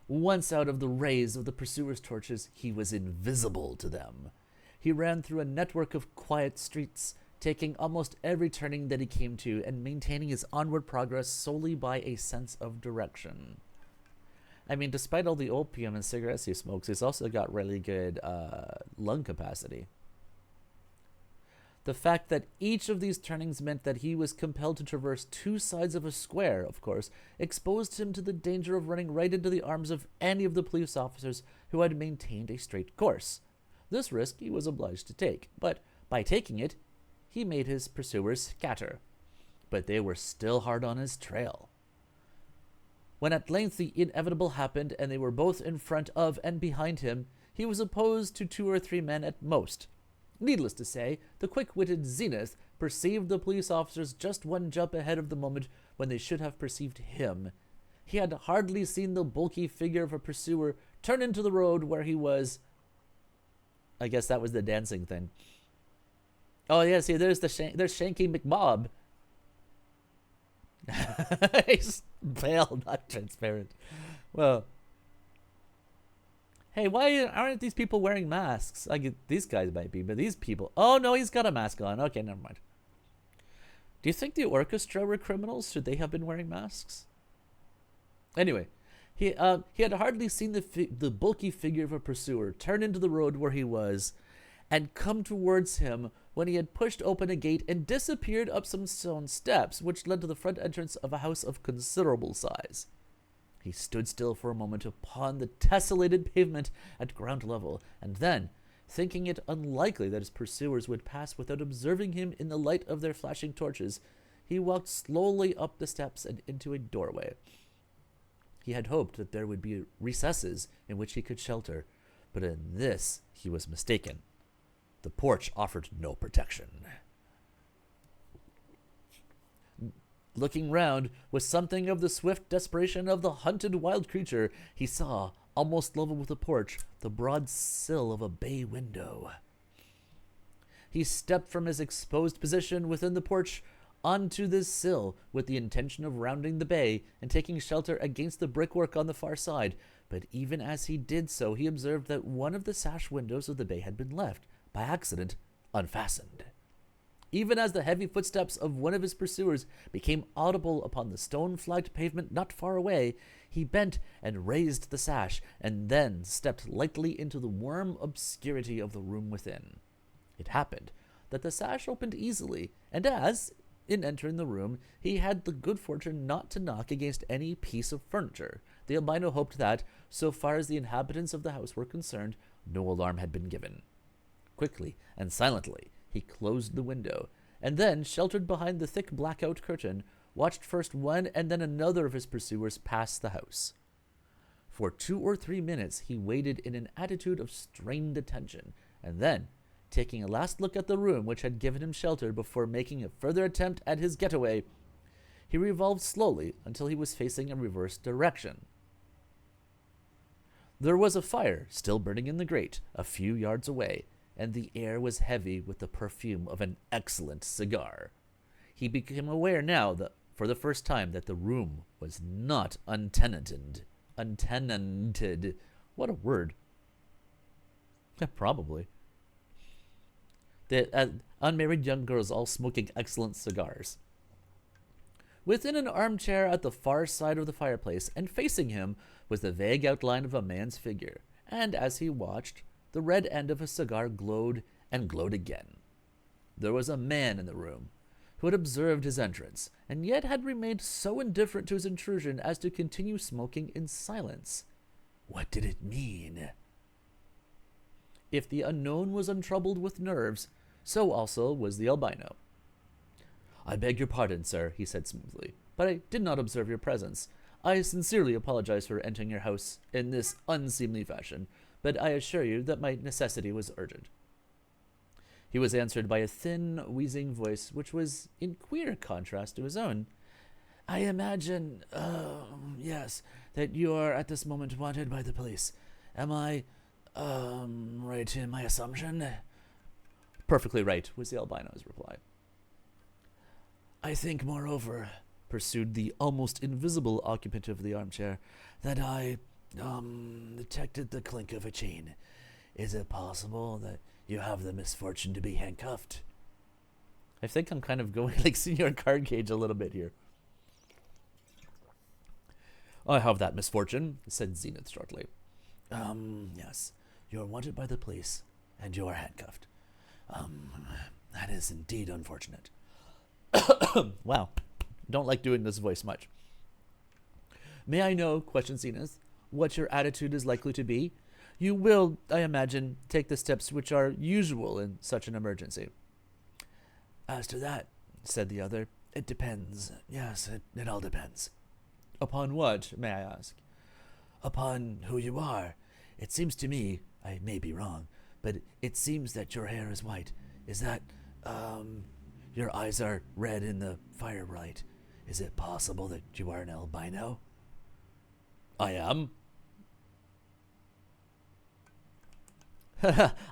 Once out of the rays of the pursuers' torches, he was invisible to them. He ran through a network of quiet streets, taking almost every turning that he came to and maintaining his onward progress solely by a sense of direction. I mean, despite all the opium and cigarettes he smokes, he's also got really good lung capacity. The fact that each of these turnings meant that he was compelled to traverse two sides of a square, of course, exposed him to the danger of running right into the arms of any of the police officers who had maintained a straight course. This risk he was obliged to take, but by taking it, he made his pursuers scatter. But they were still hard on his trail. When at length the inevitable happened and they were both in front of and behind him, he was opposed to 2 or 3 men at most. Needless to say, the quick-witted Zenith perceived the police officers just one jump ahead of the moment when they should have perceived him. He had hardly seen the bulky figure of a pursuer turn into the road where he was... I guess that was the dancing thing. Oh, yeah, see, there's Shanky McBob. He's pale, not transparent. Well, Hey, why aren't these people wearing masks? Like, these guys might be, but these people... Oh, no, he's got a mask on. Okay, never mind. Do you think the orchestra were criminals? Should they have been wearing masks? Anyway, he had hardly seen the bulky figure of a pursuer turn into the road where he was and come towards him when he had pushed open a gate and disappeared up some stone steps which led to the front entrance of a house of considerable size. He stood still for a moment upon the tessellated pavement at ground level, and then, thinking it unlikely that his pursuers would pass without observing him in the light of their flashing torches, he walked slowly up the steps and into a doorway. He had hoped that there would be recesses in which he could shelter, but in this he was mistaken. The porch offered no protection. Looking round with something of the swift desperation of the hunted wild creature, he saw, almost level with the porch, the broad sill of a bay window. He stepped from his exposed position within the porch onto this sill with the intention of rounding the bay and taking shelter against the brickwork on the far side, but even as he did so, he observed that one of the sash windows of the bay had been left, by accident, unfastened. Even as the heavy footsteps of one of his pursuers became audible upon the stone-flagged pavement not far away, he bent and raised the sash, and then stepped lightly into the warm obscurity of the room within. It happened that the sash opened easily, and as, in entering the room, he had the good fortune not to knock against any piece of furniture, the albino hoped that, so far as the inhabitants of the house were concerned, no alarm had been given. Quickly and silently, he closed the window, and then, sheltered behind the thick blackout curtain, watched first one and then another of his pursuers pass the house. For 2 or 3 minutes he waited in an attitude of strained attention, and then, taking a last look at the room which had given him shelter before making a further attempt at his getaway, he revolved slowly until he was facing a reverse direction. There was a fire still burning in the grate a few yards away, and the air was heavy with the perfume of an excellent cigar. He became aware now, that, for the first time, that the room was not untenanted. Untenanted. What a word. Probably. The unmarried young girls all smoking excellent cigars. Within an armchair at the far side of the fireplace, and facing him, was the vague outline of a man's figure, and as he watched, the red end of a cigar glowed and glowed again. There was a man in the room who had observed his entrance, and yet had remained so indifferent to his intrusion as to continue smoking in silence. What did it mean? If the unknown was untroubled with nerves, so also was the albino. "I beg your pardon, sir," he said smoothly, "but I did not observe your presence. I sincerely apologize for entering your house in this unseemly fashion, but I assure you that my necessity was urgent." He was answered by a thin, wheezing voice which was in queer contrast to his own. "I imagine, yes, that you are at this moment wanted by the police. Am I, right in my assumption?" "Perfectly right," was the albino's reply. "I think, moreover," pursued the almost invisible occupant of the armchair, "that I detected the clink of a chain. Is it possible that you have the misfortune to be handcuffed?" I think I'm kind of going like Senor Cardcage a little bit here. "I have that misfortune," said Zenith shortly. Yes. You are wanted by the police, and you are handcuffed. That is indeed unfortunate." Wow. Don't like doing this voice much. "May I know," questioned Zenith, "what your attitude is likely to be? You will, I imagine, take the steps which are usual in such an emergency." "As to that," said the other, "it depends. Yes, it all depends." "Upon what, may I ask?" "Upon who you are. It seems to me, I may be wrong, but it seems that your hair is white. Is that, your eyes are red in the firelight. Is it possible that you are an albino?" "I am."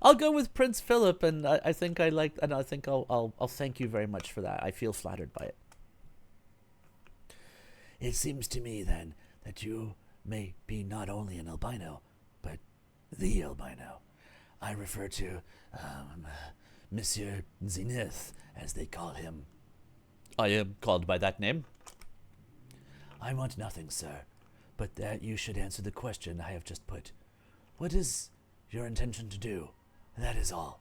I'll go with Prince Philip, and I think I like, and I think I'll thank you very much for that. I feel flattered by it. "It seems to me, then, that you may be not only an albino, but The albino. I refer to Monsieur Zenith, as they call him. I am called by that name. I want nothing, sir, but that you should answer the question I have just put. What is your intention to do? That is all.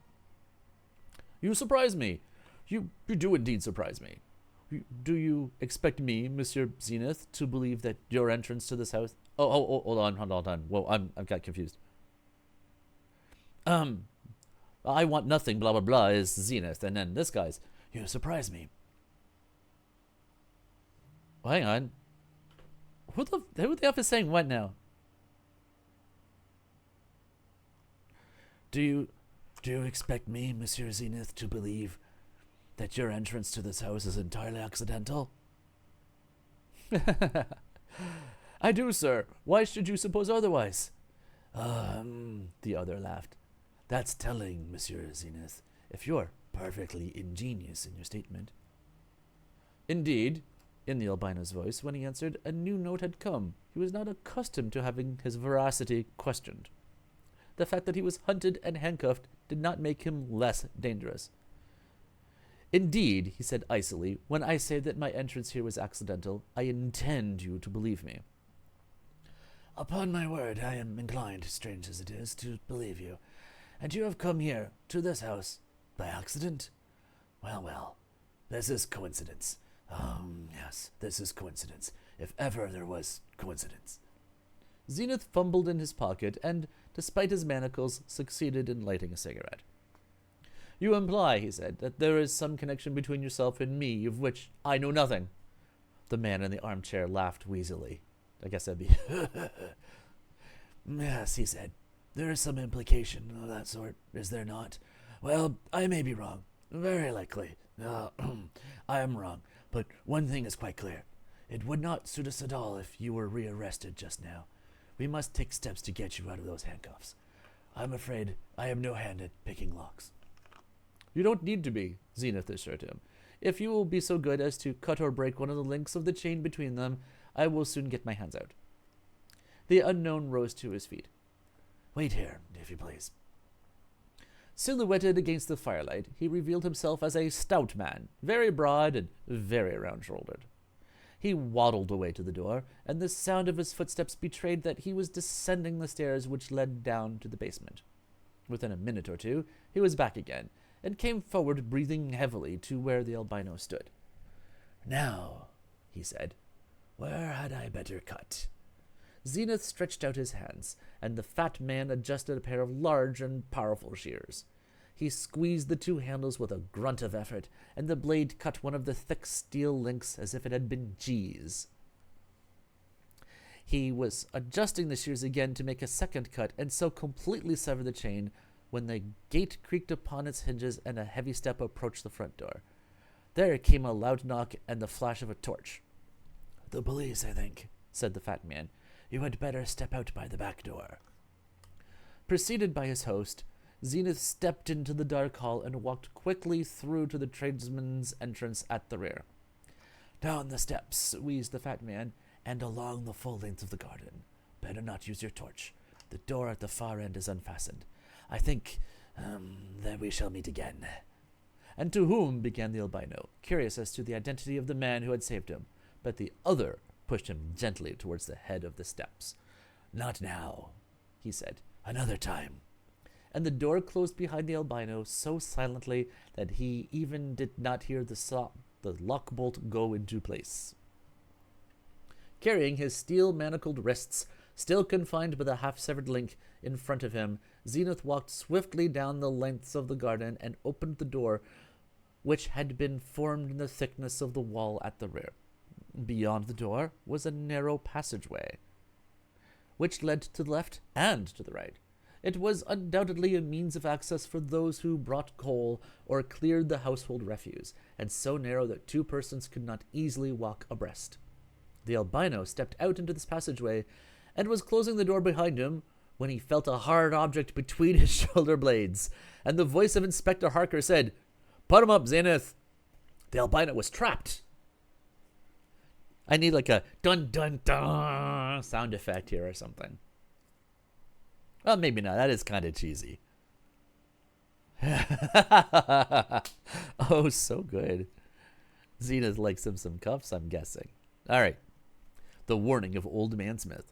You surprise me. You do indeed surprise me. Do you expect me, Monsieur Zenith, to believe that your entrance to this house... Oh, hold on. Whoa, I've got confused. I want nothing, blah, blah, blah, is Zenith, and then this guy's... You surprise me. Well, hang on. Who the F is saying what now? Do you expect me, Monsieur Zenith, to believe that your entrance to this house is entirely accidental? I do, sir. Why should you suppose otherwise? The other laughed. That's telling, Monsieur Zenith, if you're perfectly ingenious in your statement. Indeed, in the albino's voice, when he answered, a new note had come. He was not accustomed to having his veracity questioned. The fact that he was hunted and handcuffed did not make him less dangerous. Indeed, he said icily, when I say that my entrance here was accidental, I intend you to believe me. Upon my word, I am inclined, strange as it is, to believe you. And you have come here, to this house, by accident? Well, this is coincidence. Yes, this is coincidence, if ever there was coincidence. Zenith fumbled in his pocket and, despite his manacles, succeeded in lighting a cigarette. You imply, he said, that there is some connection between yourself and me, of which I know nothing. The man in the armchair laughed wheezily. I guess that'd be... Yes, he said. There is some implication of that sort, is there not? Well, I may be wrong. Very likely. I am wrong. But one thing is quite clear. It would not suit us at all if you were rearrested just now. We must take steps to get you out of those handcuffs. I'm afraid I have no hand at picking locks. You don't need to be, Zenith assured him. If you will be so good as to cut or break one of the links of the chain between them, I will soon get my hands out. The unknown rose to his feet. Wait here, if you please. Silhouetted against the firelight, he revealed himself as a stout man, very broad and very round-shouldered. He waddled away to the door, and the sound of his footsteps betrayed that he was descending the stairs which led down to the basement. Within a minute or two, he was back again, and came forward breathing heavily to where the albino stood. Now, he said, where had I better cut? Zenith stretched out his hands, and the fat man adjusted a pair of large and powerful shears. He squeezed the two handles with a grunt of effort, and the blade cut one of the thick steel links as if it had been cheese. He was adjusting the shears again to make a second cut, and so completely sever the chain, when the gate creaked upon its hinges and a heavy step approached the front door. There came a loud knock and the flash of a torch. The police, I think, said the fat man. You had better step out by the back door. Preceded by his host, Zenith stepped into the dark hall and walked quickly through to the tradesman's entrance at the rear. Down the steps, wheezed the fat man, and along the full length of the garden. Better not use your torch. The door at the far end is unfastened. I think that we shall meet again. And to whom, began the albino, curious as to the identity of the man who had saved him, but the other pushed him gently towards the head of the steps. Not now, he said. Another time. And the door closed behind the albino so silently that he even did not hear the lock bolt go into place. Carrying his steel-manacled wrists, still confined by the half-severed link in front of him, Zenith walked swiftly down the lengths of the garden and opened the door, which had been formed in the thickness of the wall at the rear. Beyond the door was a narrow passageway, which led to the left and to the right. It was undoubtedly a means of access for those who brought coal or cleared the household refuse, and so narrow that two persons could not easily walk abreast. The albino stepped out into this passageway and was closing the door behind him when he felt a hard object between his shoulder blades, and the voice of Inspector Harker said, "Put him up, Zenith." The albino was trapped. I need like a dun-dun-dun sound effect here or something. Well, maybe not. That is kind of cheesy. Oh, so good. Zenith likes him some cuffs, I'm guessing. All right. The warning of Old Man Smith.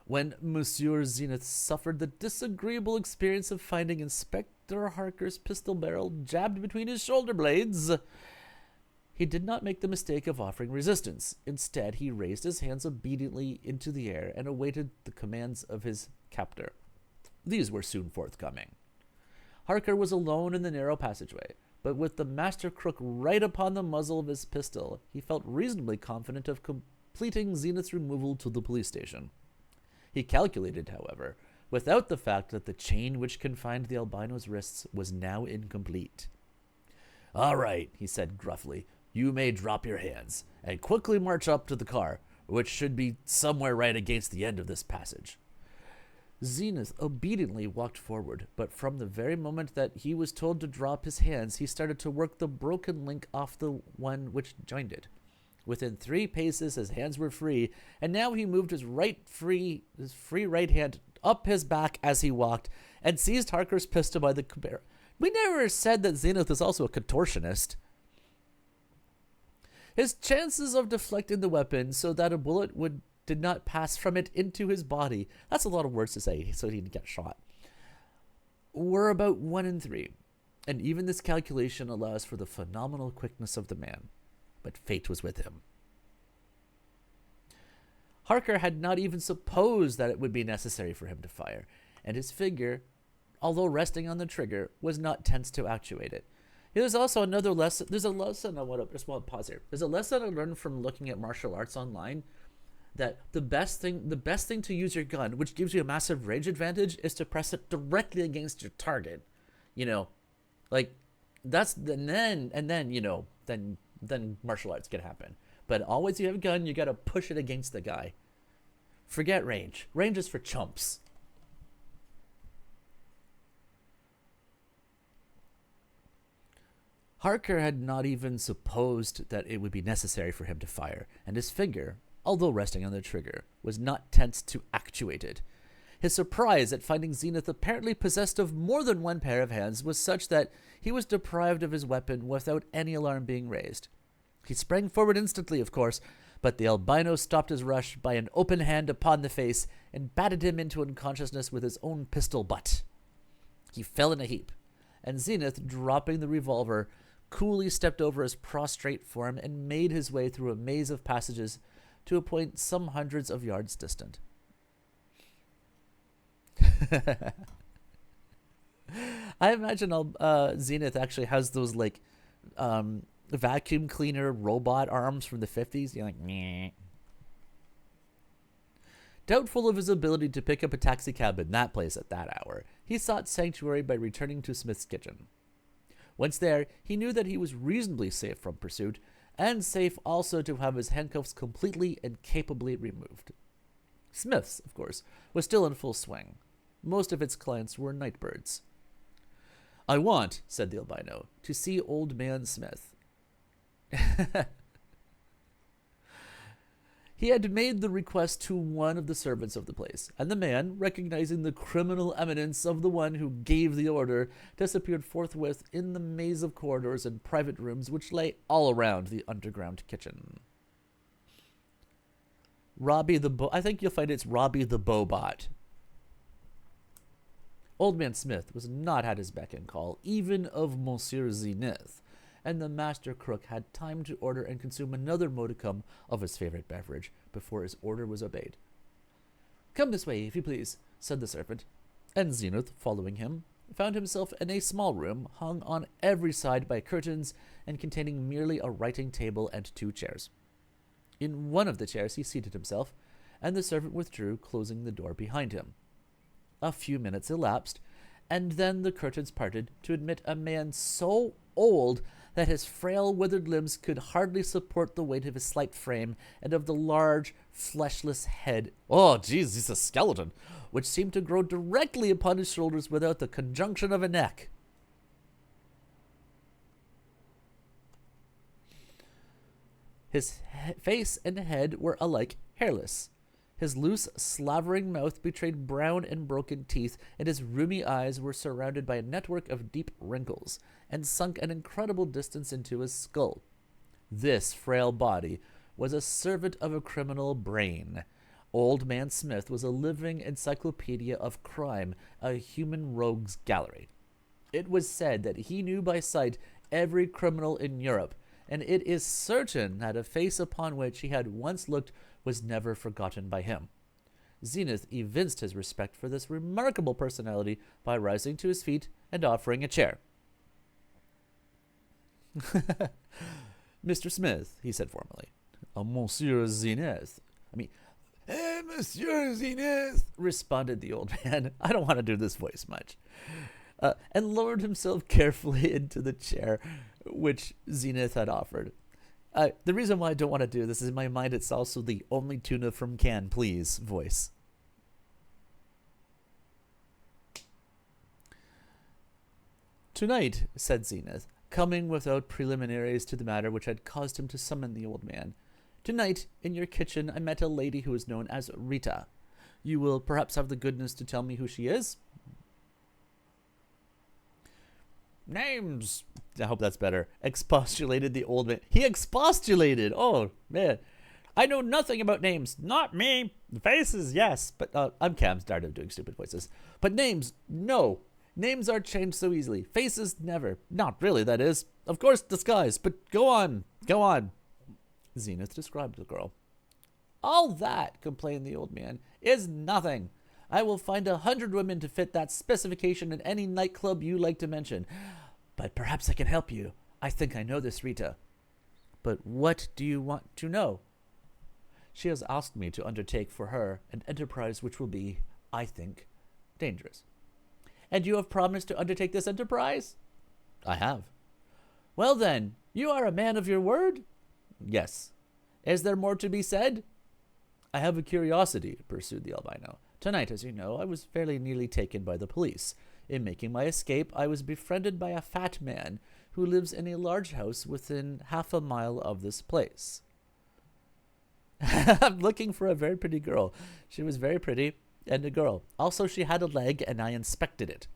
When Monsieur Zenith suffered the disagreeable experience of finding Inspector Harker's pistol barrel jabbed between his shoulder blades, he did not make the mistake of offering resistance. Instead, he raised his hands obediently into the air and awaited the commands of his captor. These were soon forthcoming. Harker was alone in the narrow passageway, but with the master crook right upon the muzzle of his pistol, he felt reasonably confident of completing Zenith's removal to the police station. He calculated, however, without the fact that the chain which confined the albino's wrists was now incomplete. "All right," he said gruffly, "you may drop your hands, and quickly march up to the car, which should be somewhere right against the end of this passage." Zenith obediently walked forward, but from the very moment that he was told to drop his hands, he started to work the broken link off the one which joined it. Within 3 paces, his hands were free, and now he moved his free right hand up his back as he walked, and seized Harker's pistol by the barrel. We never said that Zenith is also a contortionist. His chances of deflecting the weapon so that a bullet did not pass from it into his body, that's a lot of words to say so he didn't get shot, were about 1 in 3. And even this calculation allows for the phenomenal quickness of the man. But fate was with him. Harker had not even supposed that it would be necessary for him to fire, and his figure, although resting on the trigger, was not tense to actuate it. There's also another lesson. There's a lesson I want to pause here. There's a lesson I learned from looking at martial arts online, that the best thing to use your gun, which gives you a massive range advantage, is to press it directly against your target. Like that's then martial arts can happen. But always, you have a gun, you got to push it against the guy. Forget range. Range is for chumps. Harker had not even supposed that it would be necessary for him to fire, and his finger, although resting on the trigger, was not tense to actuate it. His surprise at finding Zenith apparently possessed of more than one pair of hands was such that he was deprived of his weapon without any alarm being raised. He sprang forward instantly, of course, but the albino stopped his rush by an open hand upon the face and batted him into unconsciousness with his own pistol butt. He fell in a heap, and Zenith, dropping the revolver, coolly stepped over his prostrate form and made his way through a maze of passages to a point some hundreds of yards distant. I imagine Zenith actually has those vacuum cleaner robot arms from the 50s. You're like, meh. Doubtful of his ability to pick up a taxi cab in that place at that hour, he sought sanctuary by returning to Smith's kitchen. Once there, he knew that he was reasonably safe from pursuit, and safe also to have his handcuffs completely and capably removed. Smith's, of course, was still in full swing. Most of its clients were nightbirds. "I want," said the albino, "to see Old Man Smith." He had made the request to one of the servants of the place, and the man, recognizing the criminal eminence of the one who gave the order, disappeared forthwith in the maze of corridors and private rooms which lay all around the underground kitchen. I think you'll find it's Robbie the Bobot. Old Man Smith was not at his beck and call, even of Monsieur Zenith, and the master crook had time to order and consume another modicum of his favorite beverage before his order was obeyed. "Come this way, if you please," said the servant, and Zenith, following him, found himself in a small room hung on every side by curtains and containing merely a writing table and 2 chairs. In one of the chairs he seated himself, and the servant withdrew, closing the door behind him. A few minutes elapsed, and then the curtains parted to admit a man so old that his frail, withered limbs could hardly support the weight of his slight frame and of the large, fleshless head. Oh, geez, he's a skeleton, which seemed to grow directly upon his shoulders without the conjunction of a neck. His face and head were alike hairless. His loose, slavering mouth betrayed brown and broken teeth, and his rheumy eyes were surrounded by a network of deep wrinkles, and sunk an incredible distance into his skull. This frail body was a servant of a criminal brain. Old Man Smith was a living encyclopedia of crime, a human rogues gallery. It was said that he knew by sight every criminal in Europe, and it is certain that a face upon which he had once looked was never forgotten by him. Zenith evinced his respect for this remarkable personality by rising to his feet and offering a chair. Mr. Smith, he said formally. Monsieur Zenith. Monsieur Zenith, responded the old man. I don't want to do this voice much. And lowered himself carefully into the chair which Zenith had offered. The reason why I don't want to do this is in my mind it's also the only tuna from can, please voice. Tonight, said Zenith, coming without preliminaries to the matter which had caused him to summon the old man. Tonight, in your kitchen, I met a lady who is known as Rita. You will perhaps have the goodness to tell me who she is? Names! I hope that's better. Expostulated the old man. He expostulated! Oh, man. I know nothing about names. Not me. Faces, yes. But I'm Cam, started doing stupid voices. But names, no. Names are changed so easily. Faces, never. Not really, that is. Of course, disguise. But go on. Go on. Zenith described the girl. All that, complained the old man, is nothing. I will find 100 women to fit that specification in any nightclub you like to mention. But perhaps I can help you. I think I know this Rita. But what do you want to know? She has asked me to undertake for her an enterprise which will be, I think, dangerous. And you have promised to undertake this enterprise? I have. Well then, you are a man of your word? Yes. Is there more to be said? I have a curiosity, pursued the albino. Tonight, as you know, I was fairly nearly taken by the police. In making my escape, I was befriended by a fat man who lives in a large house within half a mile of this place. I'm looking for a very pretty girl. She was very pretty and a girl. Also, she had a leg, and I inspected it.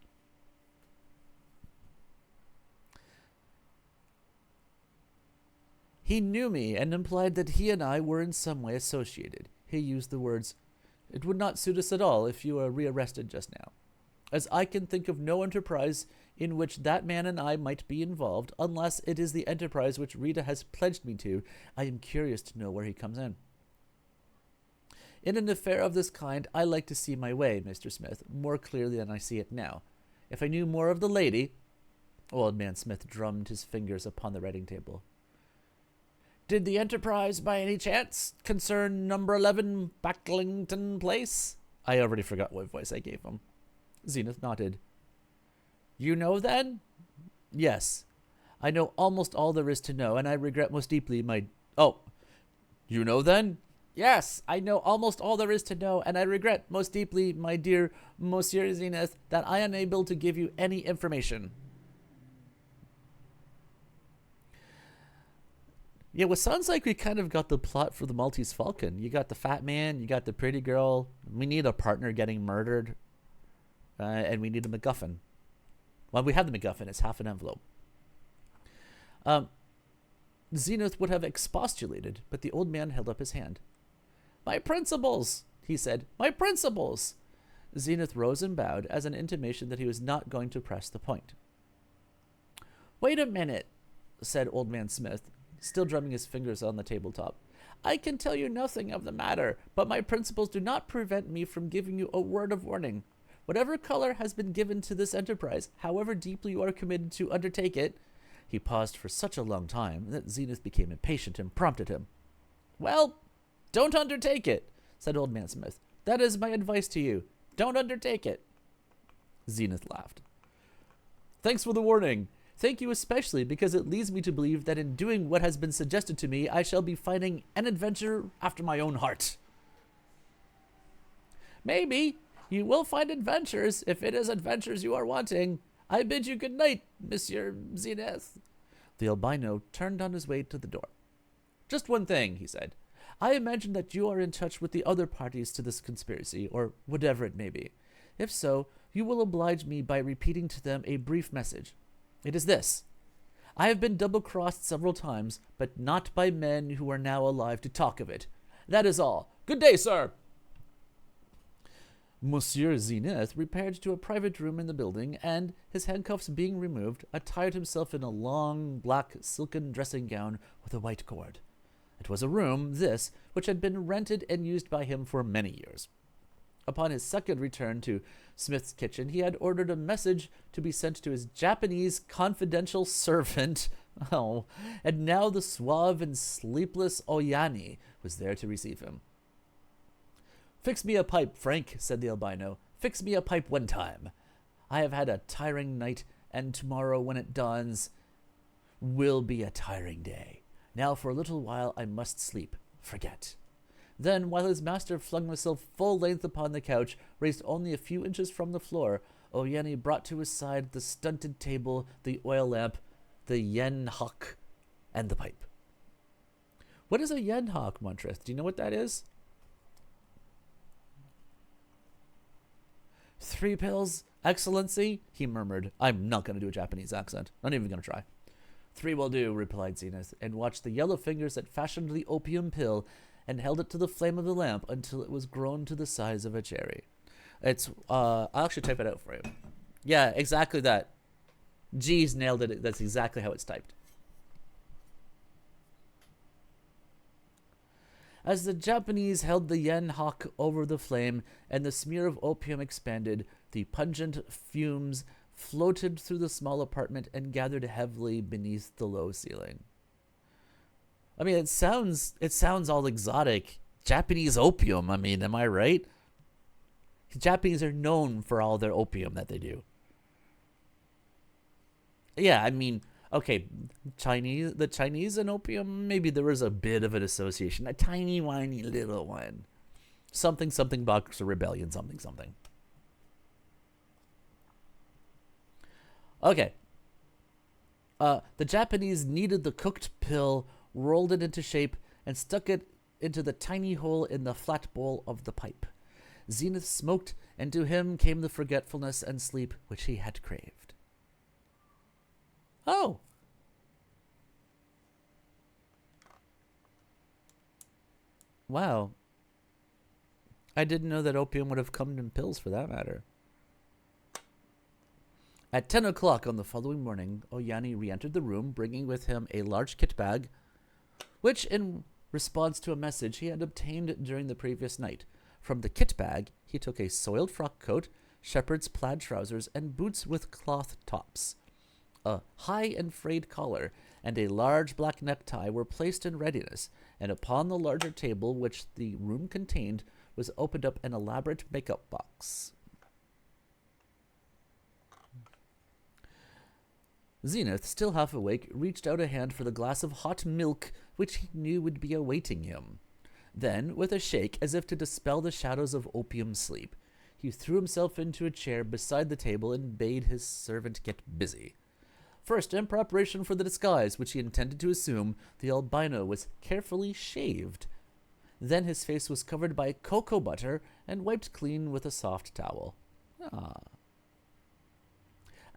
He knew me and implied that he and I were in some way associated. He used the words, "It would not suit us at all if you were rearrested just now. As I can think of no enterprise in which that man and I might be involved, unless it is the enterprise which Rita has pledged me to, I am curious to know where he comes in. In an affair of this kind, I like to see my way, Mr. Smith, more clearly than I see it now. If I knew more of the lady—" Old Man Smith drummed his fingers upon the writing table. "Did the enterprise, by any chance, concern number 11 Backlington Place?" I already forgot what voice I gave him. Zenith nodded. "You know, then?" "Yes. I know almost all there is to know, and I regret most deeply my—" "Oh, you know, then?" "Yes, I know almost all there is to know, and I regret most deeply, my dear Monsieur Zenith, that I am unable to give you any information." Yeah, well, sounds like we kind of got the plot for the Maltese Falcon. You got the fat man, you got the pretty girl. We need a partner getting murdered, and we need a MacGuffin. Well, we have the MacGuffin. It's half an envelope. Zenith would have expostulated, but the old man held up his hand. "My principles," he said. "My principles." Zenith rose and bowed as an intimation that he was not going to press the point. "Wait a minute," said Old Man Smith, still drumming his fingers on the tabletop. "I can tell you nothing of the matter, but my principles do not prevent me from giving you a word of warning. Whatever color has been given to this enterprise, however deeply you are committed to undertake it—" He paused for such a long time that Zenith became impatient and prompted him. "Well, don't undertake it," said Old Man Smith. "That is my advice to you. Don't undertake it." Zenith laughed. "Thanks for the warning. Thank you especially because it leads me to believe that in doing what has been suggested to me, I shall be finding an adventure after my own heart." "Maybe. You will find adventures if it is adventures you are wanting. I bid you good night, Monsieur Zenith." The albino turned on his way to the door. "Just one thing," he said. I imagine that you are in touch with the other parties to this conspiracy, or whatever it may be. If so, you will oblige me by repeating to them a brief message. It is this. I have been double-crossed several times, but not by men who are now alive to talk of it. That is all. Good day, sir!" Monsieur Zenith repaired to a private room in the building, and, his handcuffs being removed, attired himself in a long, black, silken dressing gown with a white cord. It was a room, this, which had been rented and used by him for many years. Upon his second return to Smith's kitchen, he had ordered a message to be sent to his Japanese confidential servant, and now the suave and sleepless Oyani was there to receive him. "Fix me a pipe, Frank," said the albino. "Fix me a pipe one time. I have had a tiring night, and tomorrow, when it dawns, will be a tiring day. Now for a little while I must sleep. Forget." Then, while his master flung himself full length upon the couch, raised only a few inches from the floor, Oyani brought to his side the stunted table, the oil lamp, the yen hawk, and the pipe. What is a yen hawk, Montreth? Do you know what that is? 3 pills, Excellency, he murmured. I'm not going to do a Japanese accent. Not even going to try. 3 will do, replied Zenith, and watched the yellow fingers that fashioned the opium pill and held it to the flame of the lamp until it was grown to the size of a cherry. I'll actually type it out for you. Yeah, exactly that. G's nailed it. That's exactly how it's typed. As the Japanese held the yen hawk over the flame and the smear of opium expanded, the pungent fumes floated through the small apartment and gathered heavily beneath the low ceiling. I mean, it sounds all exotic. Japanese opium, I mean, am I right? The Japanese are known for all their opium that they do. Yeah, I mean, okay, the Chinese and opium, maybe there was a bit of an association. A tiny, whiny little one. Something, Boxer Rebellion, something. Okay. The Japanese kneaded the cooked pill, rolled it into shape, and stuck it into the tiny hole in the flat bowl of the pipe. Zenith smoked, and to him came the forgetfulness and sleep which he had craved. Oh! Wow. I didn't know that opium would have come in pills, for that matter. At 10 o'clock on the following morning, Oyani re-entered the room, bringing with him a large kit bag, which, in response to a message he had obtained during the previous night. From the kit bag, he took a soiled frock coat, shepherd's plaid trousers, and boots with cloth tops. A high and frayed collar and a large black necktie were placed in readiness, and upon the larger table which the room contained was opened up an elaborate makeup box. Zenith, still half awake, reached out a hand for the glass of hot milk which he knew would be awaiting him. Then, with a shake, as if to dispel the shadows of opium sleep, he threw himself into a chair beside the table and bade his servant get busy. First, in preparation for the disguise which he intended to assume, the albino was carefully shaved. Then his face was covered by cocoa butter and wiped clean with a soft towel.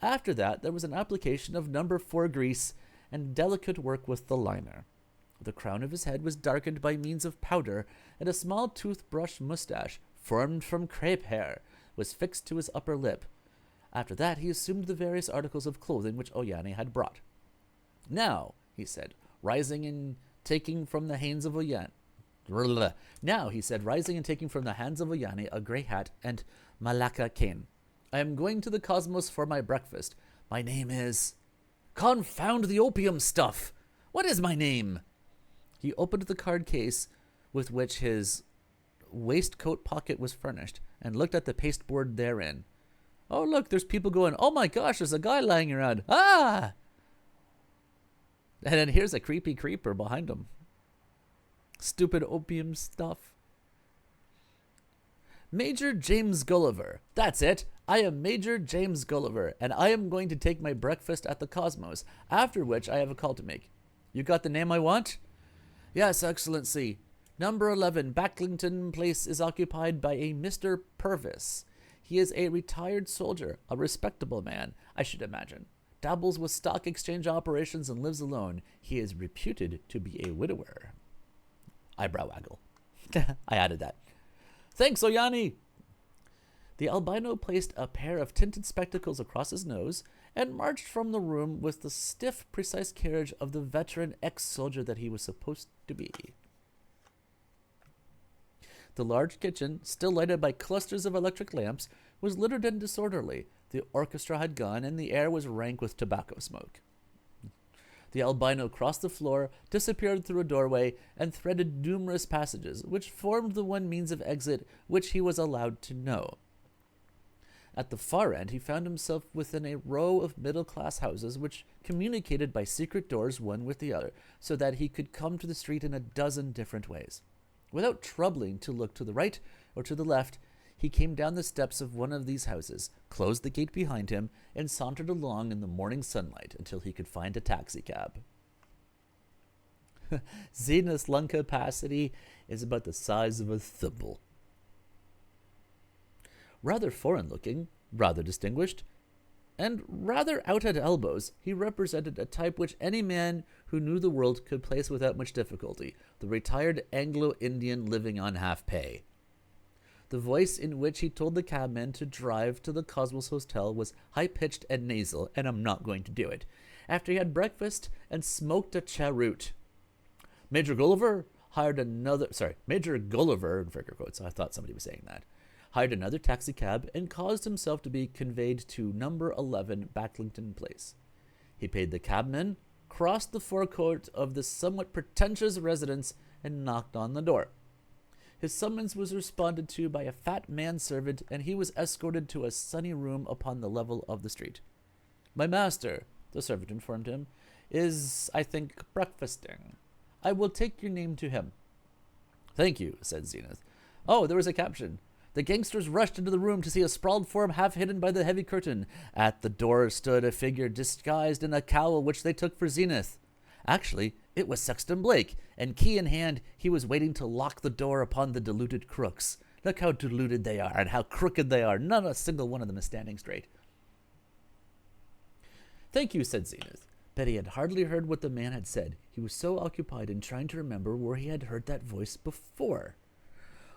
After that, there was an application of No. 4 grease and delicate work with the liner. The crown of his head was darkened by means of powder, and a small toothbrush mustache, formed from crepe hair, was fixed to his upper lip. After that, he assumed the various articles of clothing which Oyani had brought. Now, he said, rising and taking from the hands of Oyani, a grey hat and Malacca cane. I am going to the Cosmos for my breakfast. My name is... Confound the opium stuff! What is my name? He opened the card case with which his waistcoat pocket was furnished and looked at the pasteboard therein. Oh, look, there's people going, oh my gosh, there's a guy lying around. Ah! And then here's a creepy creeper behind him. Stupid opium stuff. Major James Gulliver. That's it. I am Major James Gulliver, and I am going to take my breakfast at the Cosmos, after which I have a call to make. You got the name I want? Yes, Excellency. Number 11, Backlington Place is occupied by a Mr. Purvis. He is a retired soldier, a respectable man, I should imagine. Dabbles with stock exchange operations and lives alone. He is reputed to be a widower. Eyebrow waggle. I added that. Thanks, Oyani! The albino placed a pair of tinted spectacles across his nose and marched from the room with the stiff, precise carriage of the veteran ex-soldier that he was supposed to be. The large kitchen, still lighted by clusters of electric lamps, was littered and disorderly. The orchestra had gone, and the air was rank with tobacco smoke. The albino crossed the floor, disappeared through a doorway, and threaded numerous passages, which formed the one means of exit which he was allowed to know. At the far end, he found himself within a row of middle-class houses which communicated by secret doors one with the other, so that he could come to the street in a dozen different ways. Without troubling to look to the right or to the left, he came down the steps of one of these houses, closed the gate behind him, and sauntered along in the morning sunlight until he could find a taxicab. Zenith's lung capacity is about the size of a thimble. Rather foreign-looking, rather distinguished, and rather out at elbows, he represented a type which any man who knew the world could place without much difficulty, the retired Anglo-Indian living on half-pay. The voice in which he told the cabman to drive to the Cosmos Hotel was high-pitched and nasal, and I'm not going to do it, after he had breakfast and smoked a cheroot. Major Gulliver, in figure quotes, I thought somebody was saying that, hired another taxicab and caused himself to be conveyed to number 11 Backlington Place. He paid the cabman, crossed the forecourt of the somewhat pretentious residence, and knocked on the door. His summons was responded to by a fat manservant, and he was escorted to a sunny room upon the level of the street. My master, the servant informed him, is, I think, breakfasting. I will take your name to him. Thank you, said Zenith. Oh, there was a caption. The gangsters rushed into the room to see a sprawled form half hidden by the heavy curtain. At the door stood a figure disguised in a cowl which they took for Zenith. Actually, it was Sexton Blake, and key in hand, he was waiting to lock the door upon the deluded crooks. Look how deluded they are, and how crooked they are. Not a single one of them is standing straight. Thank you, said Zenith. Betty had hardly heard what the man had said. He was so occupied in trying to remember where he had heard that voice before.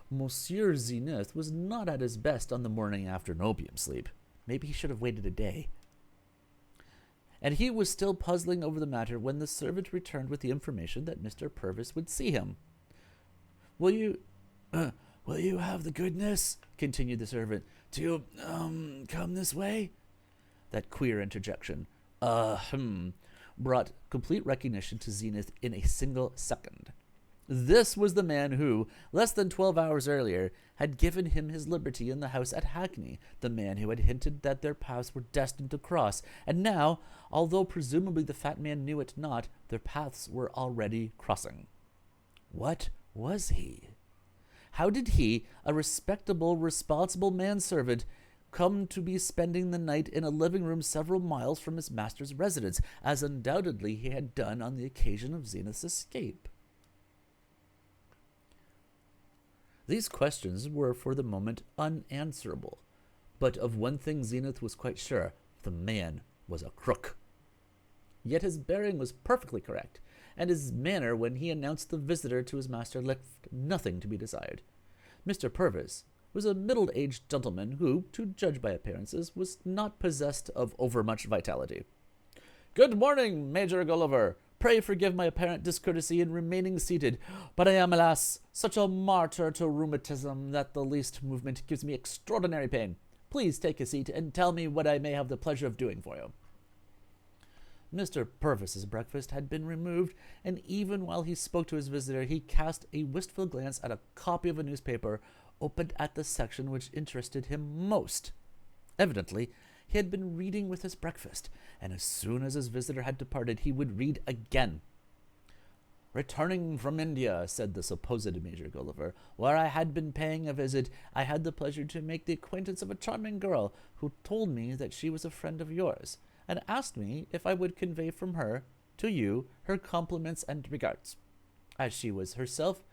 Monsieur Zenith was not at his best on the morning after an opium sleep. Maybe he should have waited a day. And he was still puzzling over the matter when the servant returned with the information that Mr. Purvis would see him. Will you have the goodness, continued the servant, to, come this way? That queer interjection, brought complete recognition to Zenith in a single second. This was the man who, less than 12 hours earlier, had given him his liberty in the house at Hackney, the man who had hinted that their paths were destined to cross, and now, although presumably the fat man knew it not, their paths were already crossing. What was he? How did he, a respectable, responsible manservant, come to be spending the night in a living room several miles from his master's residence, as undoubtedly he had done on the occasion of Zenith's escape? These questions were for the moment unanswerable, but of one thing Zenith was quite sure: the man was a crook. Yet his bearing was perfectly correct, and his manner when he announced the visitor to his master left nothing to be desired. Mr. Purvis was a middle-aged gentleman who, to judge by appearances, was not possessed of overmuch vitality. "Good morning, Major Gulliver. Pray forgive my apparent discourtesy in remaining seated, but I am, alas, such a martyr to rheumatism that the least movement gives me extraordinary pain. Please take a seat and tell me what I may have the pleasure of doing for you." Mr. Purvis's breakfast had been removed, and even while he spoke to his visitor, he cast a wistful glance at a copy of a newspaper opened at the section which interested him most. Evidently, he had been reading with his breakfast, and as soon as his visitor had departed, he would read again. "Returning from India," said the supposed Major Gulliver, "where I had been paying a visit, I had the pleasure to make the acquaintance of a charming girl who told me that she was a friend of yours, and asked me if I would convey from her to you her compliments and regards. As she was herself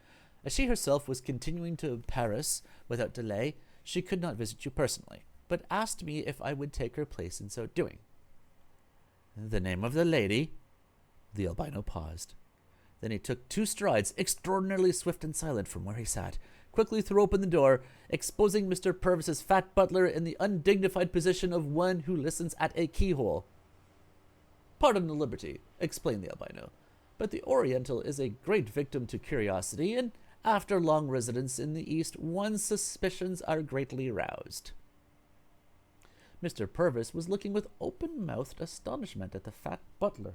As she herself was continuing to Paris without delay, she could not visit you personally, but asked me if I would take her place in so doing. The name of the lady? The albino paused. Then he took 2 strides, extraordinarily swift and silent, from where he sat, quickly threw open the door, exposing Mr. Purvis's fat butler in the undignified position of one who listens at a keyhole. Pardon the liberty, explained the albino, but the Oriental is a great victim to curiosity, and after long residence in the East, one's suspicions are greatly roused. Mr. Purvis was looking with open-mouthed astonishment at the fat butler,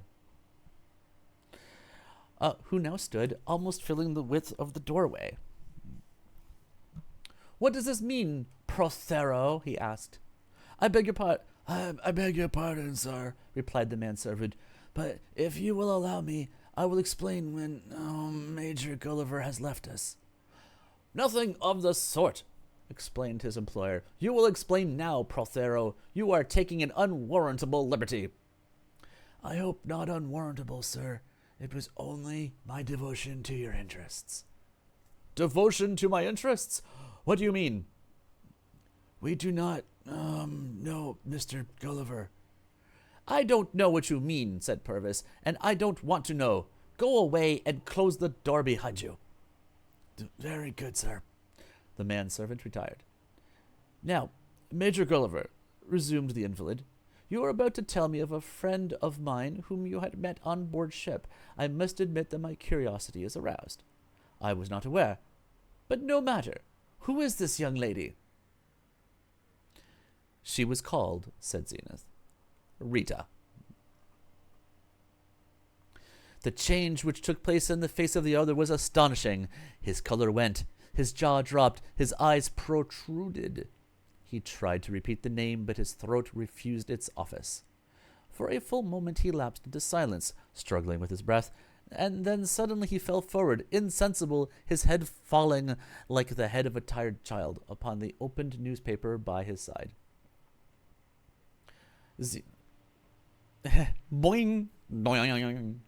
who now stood almost filling the width of the doorway. "What does this mean, Prothero?" he asked. I beg your pardon, sir," replied the manservant, "but if you will allow me, I will explain when Major Gulliver has left us." "Nothing of the sort," explained his employer. "You will explain now, Prothero. You are taking an unwarrantable liberty." "I hope not unwarrantable, sir. It was only my devotion to your interests." "Devotion to my interests? What do you mean?" "We do not, know Mr. Gulliver." "I don't know what you mean," said Purvis, "and I don't want to know. Go away and close the door behind you." "Very good, sir." The manservant retired. "Now, Major Gulliver," resumed the invalid, "you are about to tell me of a friend of mine whom you had met on board ship. I must admit that my curiosity is aroused. I was not aware. But no matter. Who is this young lady?" "She was called," said Zenith, "Rita." The change which took place in the face of the other was astonishing. His color went, his jaw dropped, his eyes protruded. He tried to repeat the name, but his throat refused its office. For a full moment he lapsed into silence, struggling with his breath, and then suddenly he fell forward, insensible, his head falling like the head of a tired child upon the opened newspaper by his side. Boing! Boing!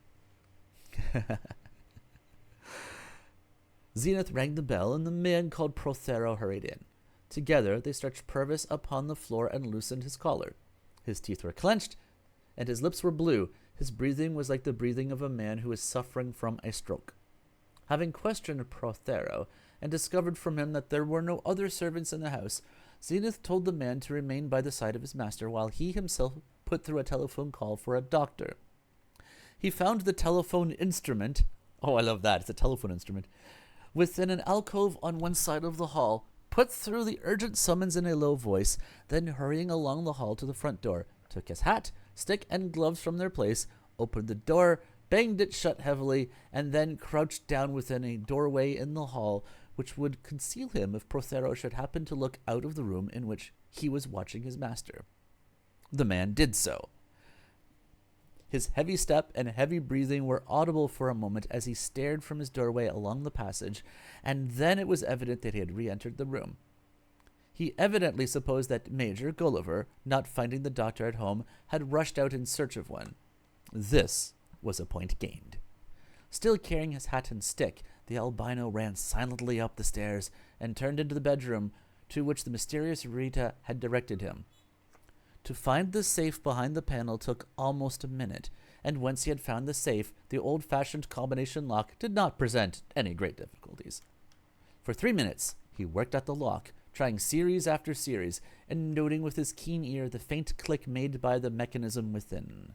Zenith rang the bell, and the man called Prothero hurried in. Together they stretched Purvis upon the floor and loosened his collar. His teeth were clenched, and his lips were blue. His breathing was like the breathing of a man who is suffering from a stroke. Having questioned Prothero, and discovered from him that there were no other servants in the house, Zenith told the man to remain by the side of his master while he himself put through a telephone call for a doctor. He found the telephone instrument — oh, I love that, it's a telephone instrument — within an alcove on one side of the hall, put through the urgent summons in a low voice, then hurrying along the hall to the front door, took his hat, stick, and gloves from their place, opened the door, banged it shut heavily, and then crouched down within a doorway in the hall, which would conceal him if Prothero should happen to look out of the room in which he was watching his master. The man did so. His heavy step and heavy breathing were audible for a moment as he stared from his doorway along the passage, and then it was evident that he had re-entered the room. He evidently supposed that Major Gulliver, not finding the doctor at home, had rushed out in search of one. This was a point gained. Still carrying his hat and stick, the albino ran silently up the stairs and turned into the bedroom to which the mysterious Rita had directed him. To find the safe behind the panel took almost a minute, and once he had found the safe, the old-fashioned combination lock did not present any great difficulties. For 3 minutes he worked at the lock, trying series after series, and noting with his keen ear the faint click made by the mechanism within.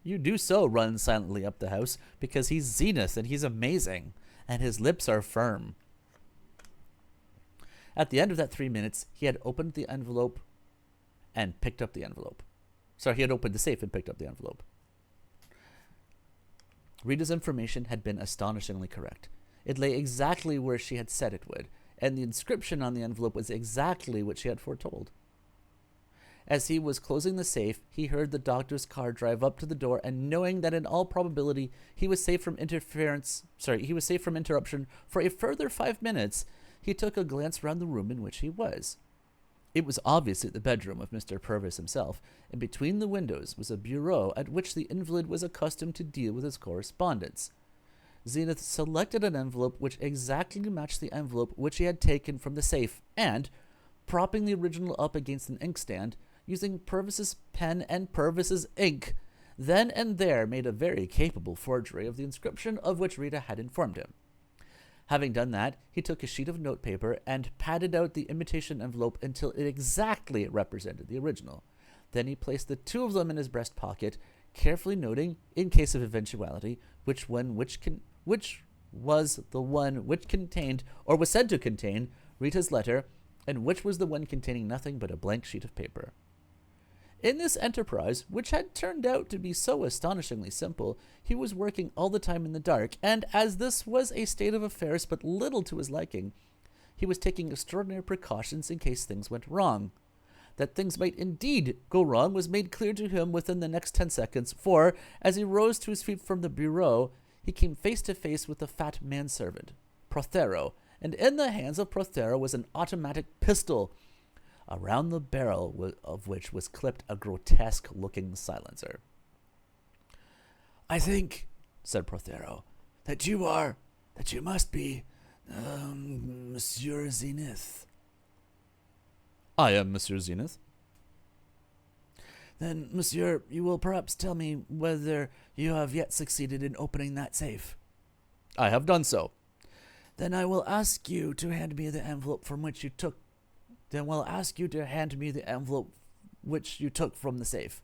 You do so run silently up the house, because he's Zenith and he's amazing, and his lips are firm. At the end of that 3 minutes, he had opened the envelope and picked up the envelope. Sorry, he had opened the safe and picked up the envelope. Rita's information had been astonishingly correct. It lay exactly where she had said it would, and the inscription on the envelope was exactly what she had foretold. As he was closing the safe, he heard the doctor's car drive up to the door, and knowing that in all probability he was safe from interruption for a further 5 minutes, he took a glance round the room in which he was. It was obviously the bedroom of Mr. Purvis himself, and between the windows was a bureau at which the invalid was accustomed to deal with his correspondence. Zenith selected an envelope which exactly matched the envelope which he had taken from the safe and, propping the original up against an inkstand, using Purvis's pen and Purvis's ink, then and there made a very capable forgery of the inscription of which Rita had informed him. Having done that, he took a sheet of notepaper and padded out the imitation envelope until it exactly represented the original. Then he placed the two of them in his breast pocket, carefully noting, in case of eventuality, which was the one which contained, or was said to contain, Rita's letter, and which was the one containing nothing but a blank sheet of paper. In this enterprise, which had turned out to be so astonishingly simple, he was working all the time in the dark, and as this was a state of affairs but little to his liking, he was taking extraordinary precautions in case things went wrong. That things might indeed go wrong was made clear to him within the next 10 seconds, for, as he rose to his feet from the bureau, he came face to face with the fat manservant, Prothero, and in the hands of Prothero was an automatic pistol, around the barrel of which was clipped a grotesque-looking silencer. "I think," said Prothero, that you must be, Monsieur Zenith." "I am Monsieur Zenith." "Then, monsieur, you will perhaps tell me whether you have yet succeeded in opening that safe." "I have done so." "Then I will ask you to hand me the envelope from which you took from the safe."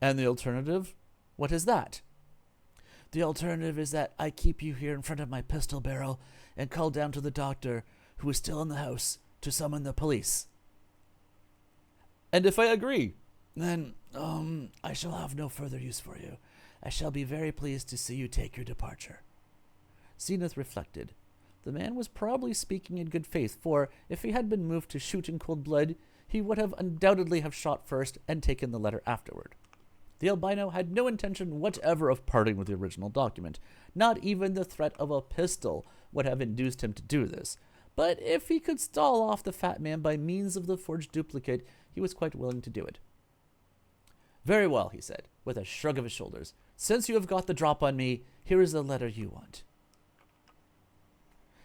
"And the alternative? What is that?" "The alternative is that I keep you here in front of my pistol barrel and call down to the doctor, who is still in the house, to summon the police." "And if I agree?" "Then, I shall have no further use for you. I shall be very pleased to see you take your departure." Zenith reflected. The man was probably speaking in good faith, for if he had been moved to shoot in cold blood, he would have undoubtedly have shot first and taken the letter afterward. The albino had no intention whatever of parting with the original document. Not even the threat of a pistol would have induced him to do this. But if he could stall off the fat man by means of the forged duplicate, he was quite willing to do it. "Very well," he said, with a shrug of his shoulders. "Since you have got the drop on me, here is the letter you want."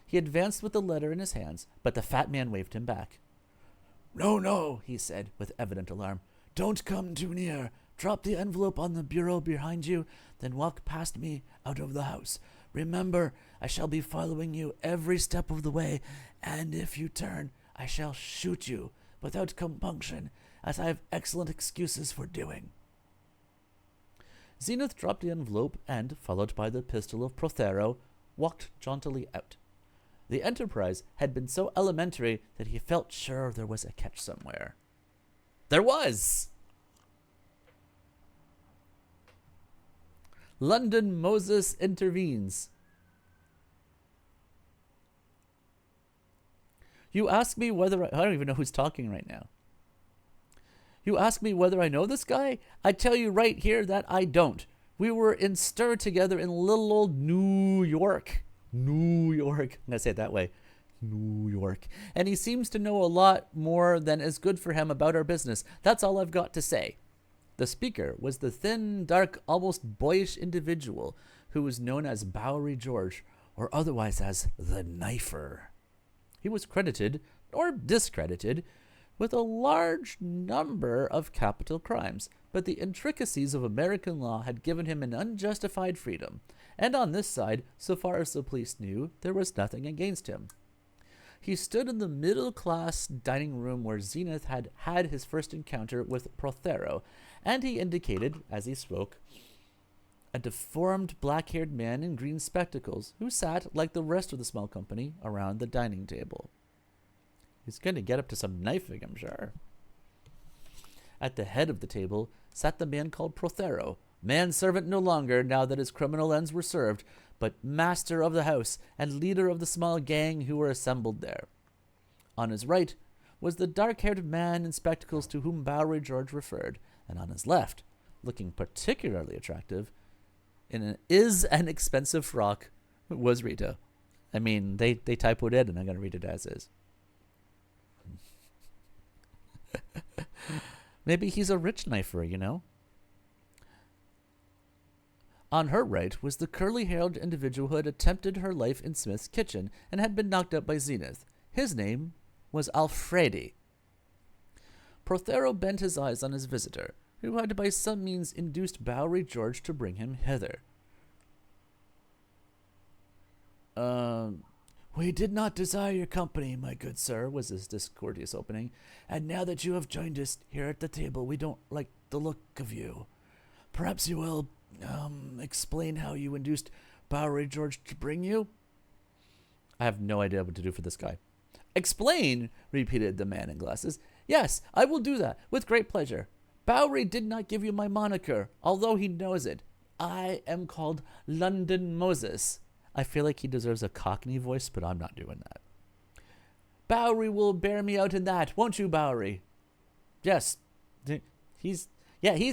He advanced with the letter in his hands, but the fat man waved him back. No, he said, with evident alarm. "Don't come too near. Drop the envelope on the bureau behind you, then walk past me out of the house. Remember, I shall be following you every step of the way, and if you turn, I shall shoot you, without compunction, as I have excellent excuses for doing." Zenith dropped the envelope and, followed by the pistol of Prothero, walked jauntily out. The enterprise had been so elementary that he felt sure there was a catch somewhere. There was! London Moses intervenes. You ask me whether I don't even know who's talking right now. You ask me whether I know this guy? I tell you right here that I don't. We were in stir together in little old New York. New York. I'm going to say it that way. New York. And he seems to know a lot more than is good for him about our business. That's all I've got to say. The speaker was the thin, dark, almost boyish individual who was known as Bowery George, or otherwise as the Knifer. He was credited, or discredited, with a large number of capital crimes, but the intricacies of American law had given him an unjustified freedom, and on this side, so far as the police knew, there was nothing against him. He stood in the middle-class dining room where Zenith had had his first encounter with Prothero, and he indicated, as he spoke, a deformed black-haired man in green spectacles who sat, like the rest of the small company, around the dining table. He's going to get up to some knifing, I'm sure. At the head of the table sat the man called Prothero, manservant no longer now that his criminal ends were served, but master of the house and leader of the small gang who were assembled there. On his right was the dark-haired man in spectacles to whom Bowery George referred, and on his left, looking particularly attractive, in an expensive frock, was Rita. I mean, they typoed it, and I'm going to read it as is. Maybe he's a rich knifer, you know? On her right was the curly-haired individual who had attempted her life in Smith's kitchen and had been knocked out by Zenith. His name was Alfredi. Prothero bent his eyes on his visitor, who had by some means induced Bowery George to bring him hither. We did not desire your company, my good sir, was his discourteous opening, and now that you have joined us here at the table, we don't like the look of you. Perhaps you will, explain how you induced Bowery George to bring you? I have no idea what to do for this guy. Explain, repeated the man in glasses. Yes, I will do that, with great pleasure. Bowery did not give you my moniker, although he knows it. I am called London Moses. I feel like he deserves a Cockney voice, but I'm not doing that. Bowery will bear me out in that, won't you, Bowery? Yes. He's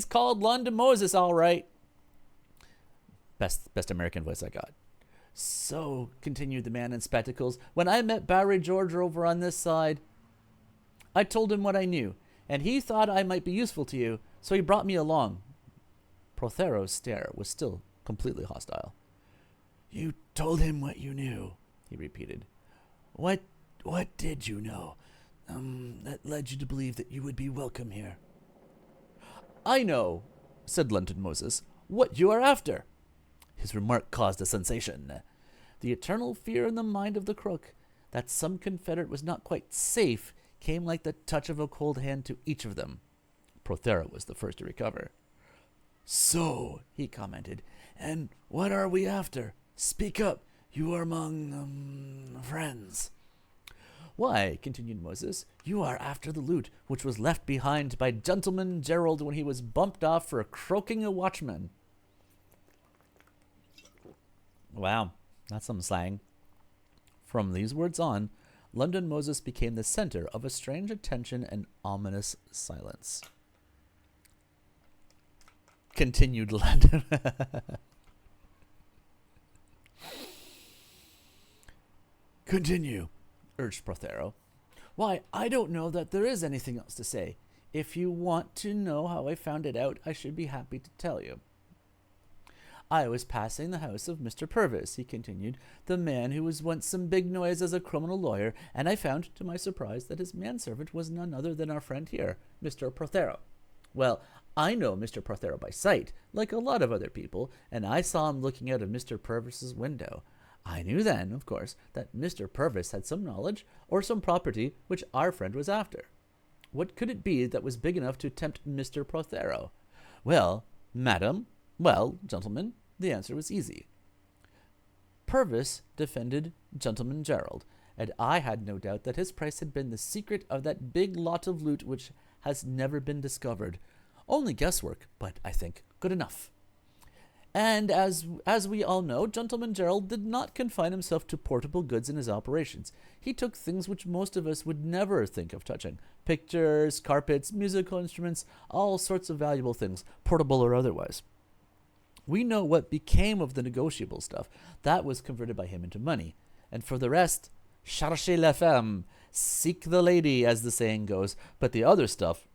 called London Moses, all right. Best American voice I got. So, continued the man in spectacles, when I met Bowery George over on this side, I told him what I knew, and he thought I might be useful to you, so he brought me along. Prothero's stare was still completely hostile. You told him what you knew, he repeated. What did you know that led you to believe that you would be welcome here? I know, said London Moses, what you are after. His remark caused a sensation. The eternal fear in the mind of the crook that some confederate was not quite safe came like the touch of a cold hand to each of them. Prothero was the first to recover. So, he commented, and what are we after? Speak up. You are among, friends. Why, continued Moses, you are after the loot which was left behind by Gentleman Gerald when he was bumped off for croaking a watchman. Wow, that's some slang. From these words on, London Moses became the center of a strange attention and ominous silence. Continued London. Continue, urged Prothero. Why, I don't know that there is anything else to say. If you want to know how I found it out, I should be happy to tell you. I was passing the house of Mr. Purvis, he continued, the man who was once some big noise as a criminal lawyer, and I found, to my surprise, that his manservant was none other than our friend here, Mr. Prothero. Well, I know Mr. Prothero by sight, like a lot of other people, and I saw him looking out of Mr. Purvis's window. I knew then, of course, that Mr. Purvis had some knowledge or some property which our friend was after. What could it be that was big enough to tempt Mr. Prothero? Well, gentlemen, the answer was easy. Purvis defended Gentleman Gerald, and I had no doubt that his price had been the secret of that big lot of loot which has never been discovered. Only guesswork, but I think good enough. And as we all know, Gentleman Gerald did not confine himself to portable goods in his operations. He took things which most of us would never think of touching. Pictures, carpets, musical instruments, all sorts of valuable things, portable or otherwise. We know what became of the negotiable stuff. That was converted by him into money. And for the rest, cherchez la femme, seek the lady, as the saying goes. But the other stuff,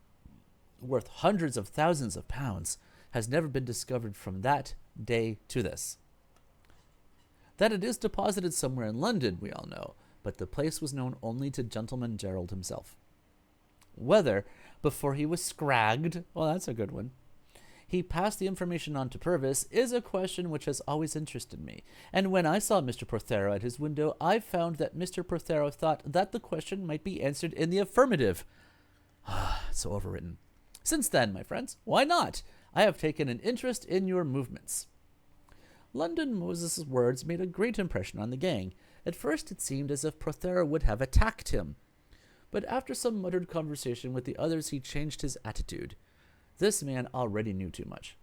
worth hundreds of thousands of pounds, has never been discovered from that day to this. That it is deposited somewhere in London, we all know, but the place was known only to Gentleman Gerald himself. Whether, before he was scragged, well, that's a good one, he passed the information on to Purvis is a question which has always interested me, and when I saw Mr. Prothero at his window, I found that Mr. Prothero thought that the question might be answered in the affirmative. So overwritten. Since then, my friends, why not? I have taken an interest in your movements. London Moses' words made a great impression on the gang. At first it seemed as if Prothero would have attacked him, but after some muttered conversation with the others he changed his attitude. This man already knew too much.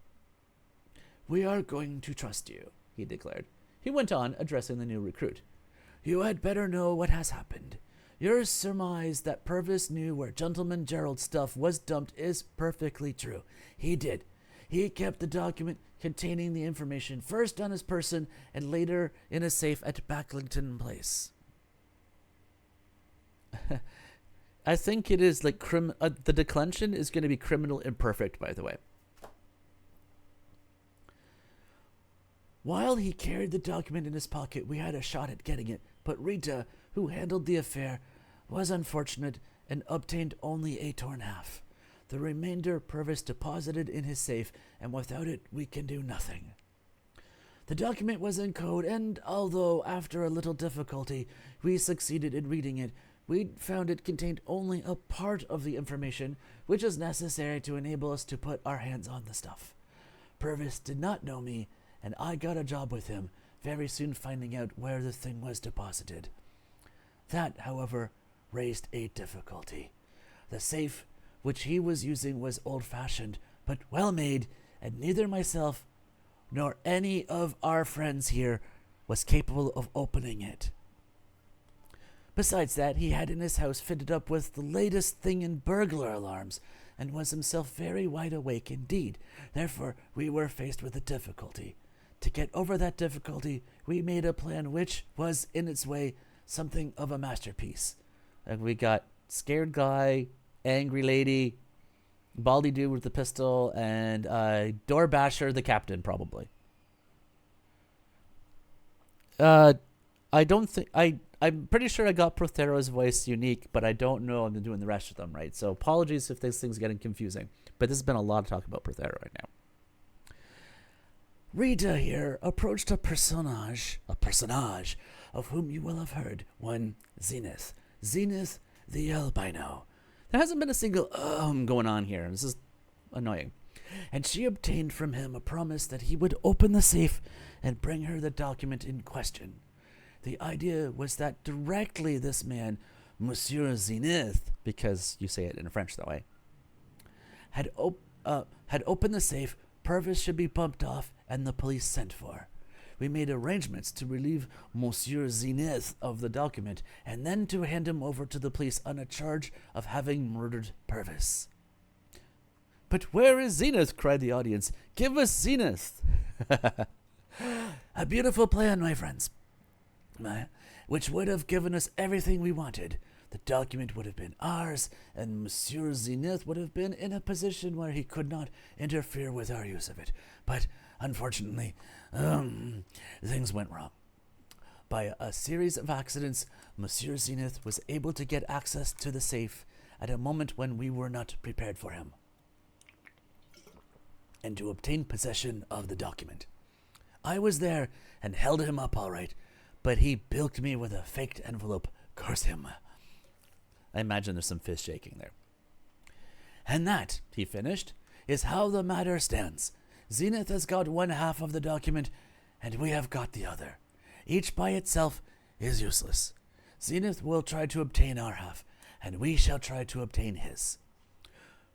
We are going to trust you, he declared. He went on, addressing the new recruit. You had better know what has happened. Your surmise that Purvis knew where Gentleman Gerald's stuff was dumped is perfectly true. He did. He kept the document containing the information first on his person and later in a safe at Backlington Place. I think it is like the declension is going to be criminal imperfect, by the way. While he carried the document in his pocket, we had a shot at getting it, but Rita, who handled the affair, was unfortunate and obtained only a torn half. The remainder Purvis deposited in his safe, and without it we can do nothing. The document was in code, and although after a little difficulty we succeeded in reading it, we found it contained only a part of the information which is necessary to enable us to put our hands on the stuff. Purvis did not know me, and I got a job with him, very soon finding out where the thing was deposited. That, however, raised a difficulty. The safe which he was using was old-fashioned, but well-made, and neither myself nor any of our friends here was capable of opening it. Besides that, he had in his house fitted up with the latest thing in burglar alarms, and was himself very wide awake indeed. Therefore, we were faced with a difficulty. To get over that difficulty, we made a plan which was, in its way, something of a masterpiece. And we got scared guy, angry lady, baldy dude with the pistol, and door basher, the captain, probably. I don't think I'm pretty sure I got Prothero's voice unique, but I don't know I'm doing the rest of them right. So apologies if this thing's getting confusing. But this has been a lot of talk about Prothero right now. Rita here approached a personage of whom you will have heard, one Zenith. Zenith the albino. There hasn't been a single going on here. This is annoying. And she obtained from him a promise that he would open the safe and bring her the document in question. The idea was that directly this man, Monsieur Zenith, because you say it in French that way, had opened the safe, Purvis should be bumped off, and the police sent for. We made arrangements to relieve Monsieur Zenith of the document, and then to hand him over to the police on a charge of having murdered Purvis. "But where is Zenith?" cried the audience. "Give us Zenith!" A beautiful plan, my friends, which would have given us everything we wanted. The document would have been ours, and Monsieur Zenith would have been in a position where he could not interfere with our use of it. But, unfortunately, things went wrong. By a series of accidents, Monsieur Zenith was able to get access to the safe at a moment when we were not prepared for him, and to obtain possession of the document. I was there and held him up all right, but he bilked me with a faked envelope. Curse him. I imagine there's some fist shaking there. And that, he finished, is how the matter stands. Zenith has got one half of the document, and we have got the other. Each by itself is useless. Zenith will try to obtain our half, and we shall try to obtain his.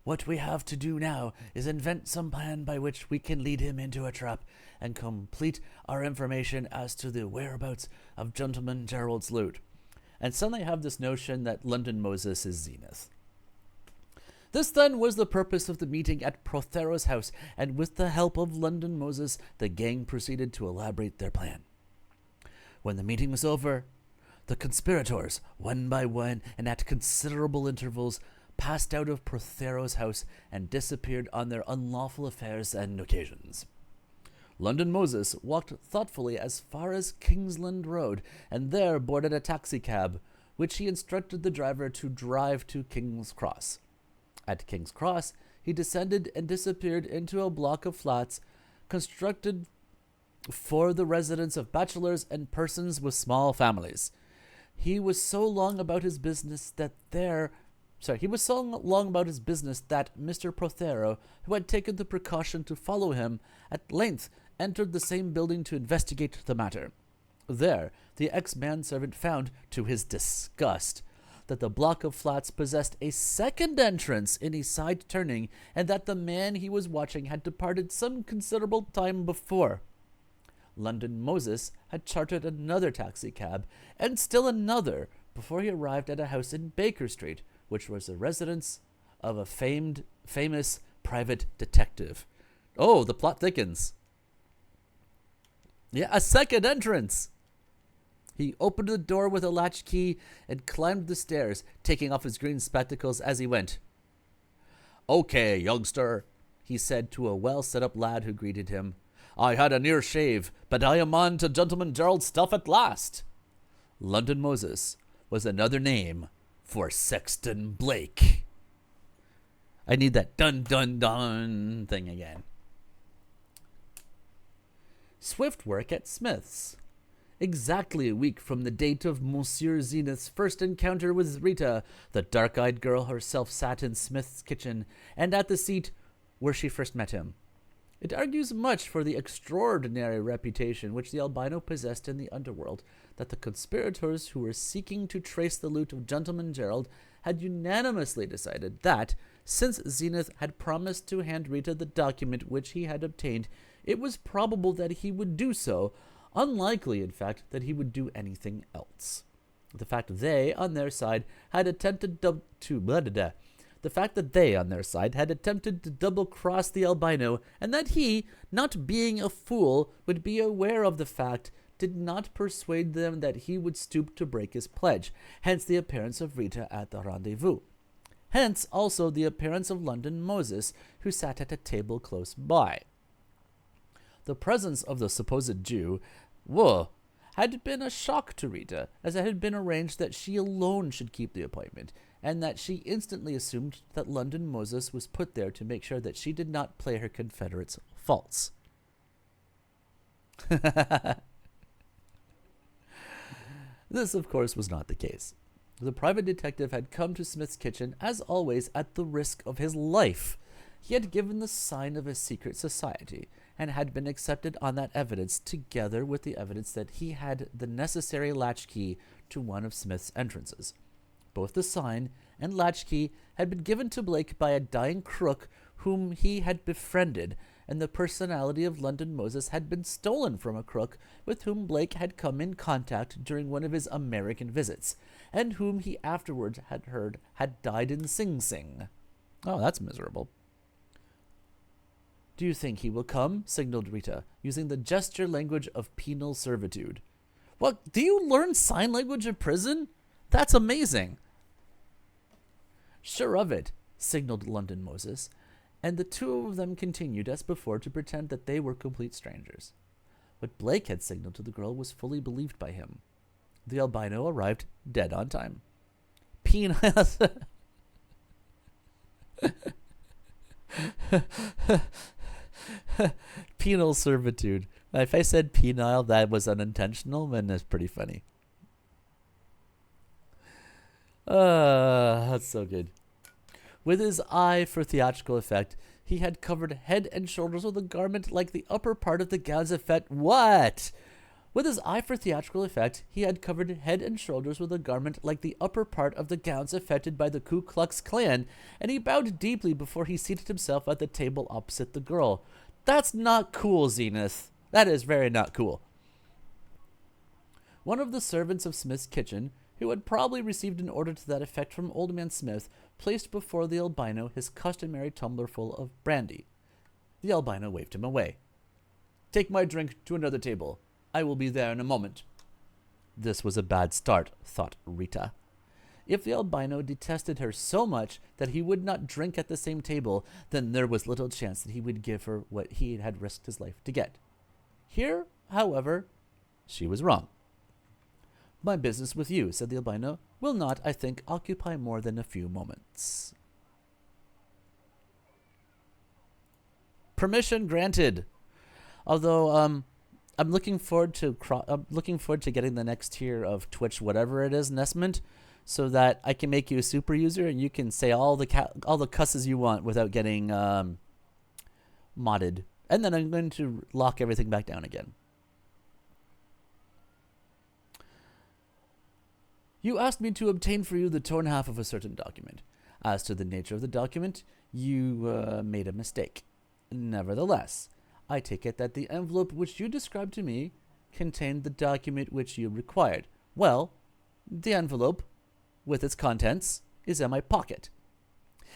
What we have to do now is invent some plan by which we can lead him into a trap and complete our information as to the whereabouts of Gentleman Gerald's loot. And suddenly have this notion that London Moses is Zenith. This then was the purpose of the meeting at Prothero's house, and with the help of London Moses, the gang proceeded to elaborate their plan. When the meeting was over, the conspirators, one by one and at considerable intervals, passed out of Prothero's house and disappeared on their unlawful affairs and occasions. London Moses walked thoughtfully as far as Kingsland Road, and there boarded a taxicab, which he instructed the driver to drive to King's Cross. At King's Cross, he descended and disappeared into a block of flats constructed for the residence of bachelors and persons with small families. He was so long about his business that Mr. Prothero, who had taken the precaution to follow him, at length entered the same building to investigate the matter. There, the ex-manservant found, to his disgust, that the block of flats possessed a second entrance in a side turning, and that the man he was watching had departed some considerable time before. London Moses had chartered another taxicab, and still another, before he arrived at a house in Baker Street, which was the residence of a famous private detective. Oh, the plot thickens. Yeah, a second entrance. He opened the door with a latch key and climbed the stairs, taking off his green spectacles as he went. "Okay, youngster," he said to a well-set-up lad who greeted him. I had a near shave, but I am on to Gentleman Gerald's stuff at last. London Moses was another name for Sexton Blake. I need that dun dun dun thing again. Swift work at Smith's. Exactly a week from the date of Monsieur Zenith's first encounter with Rita, the dark-eyed girl herself sat in Smith's kitchen and at the seat where she first met him. It argues much for the extraordinary reputation which the albino possessed in the underworld that the conspirators who were seeking to trace the loot of Gentleman Gerald had unanimously decided that, since Zenith had promised to hand Rita the document which he had obtained, it was probable that he would do so, unlikely, in fact, that he would do anything else. The fact they, on their side, had attempted to double-cross the albino, and that he, not being a fool, would be aware of the fact, did not persuade them that he would stoop to break his pledge, hence the appearance of Rita at the rendezvous. Hence also the appearance of London Moses, who sat at a table close by. The presence of the supposed Jew, had been a shock to Rita, as it had been arranged that she alone should keep the appointment, and that she instantly assumed that London Moses was put there to make sure that she did not play her confederates false. This, of course, was not the case. The private detective had come to Smith's kitchen, as always, at the risk of his life. He had given the sign of a secret society, and had been accepted on that evidence, together with the evidence that he had the necessary latchkey to one of Smith's entrances. Both the sign and latchkey had been given to Blake by a dying crook whom he had befriended, and the personality of London Moses had been stolen from a crook with whom Blake had come in contact during one of his American visits, and whom he afterwards had heard had died in Sing Sing. Oh, that's miserable. Do you think he will come? Signaled Rita, using the gesture language of penal servitude. What, do you learn sign language in prison? That's amazing. Sure of it, signaled London Moses, and the two of them continued as before to pretend that they were complete strangers. What Blake had signaled to the girl was fully believed by him. The albino arrived dead on time. Penile... Penal servitude. If I said penile, that was unintentional, and that's pretty funny. That's so good. With his eye for theatrical effect, he had covered head and shoulders with a garment like the upper part of the gown's effect. What? With his eye for theatrical effect, he had covered head and shoulders with a garment like the upper part of the gowns affected by the Ku Klux Klan, and he bowed deeply before he seated himself at the table opposite the girl. That's not cool, Zenith. That is very not cool. One of the servants of Smith's kitchen, who had probably received an order to that effect from Old Man Smith, placed before the albino his customary tumbler full of brandy. The albino waved him away. "Take my drink to another table. I will be there in a moment." This was a bad start, thought Rita. If the albino detested her so much that he would not drink at the same table, then there was little chance that he would give her what he had risked his life to get. Here, however, she was wrong. "My business with you," said the albino, "will not, I think, occupy more than a few moments." Permission granted. Although, I'm looking forward to getting the next tier of Twitch, whatever it is, Nesmint, so that I can make you a super user and you can say all the cusses you want without getting modded. And then I'm going to lock everything back down again. "You asked me to obtain for you the torn half of a certain document. As to the nature of the document, you made a mistake. Nevertheless, I take it that the envelope which you described to me contained the document which you required. Well, the envelope, with its contents, is in my pocket."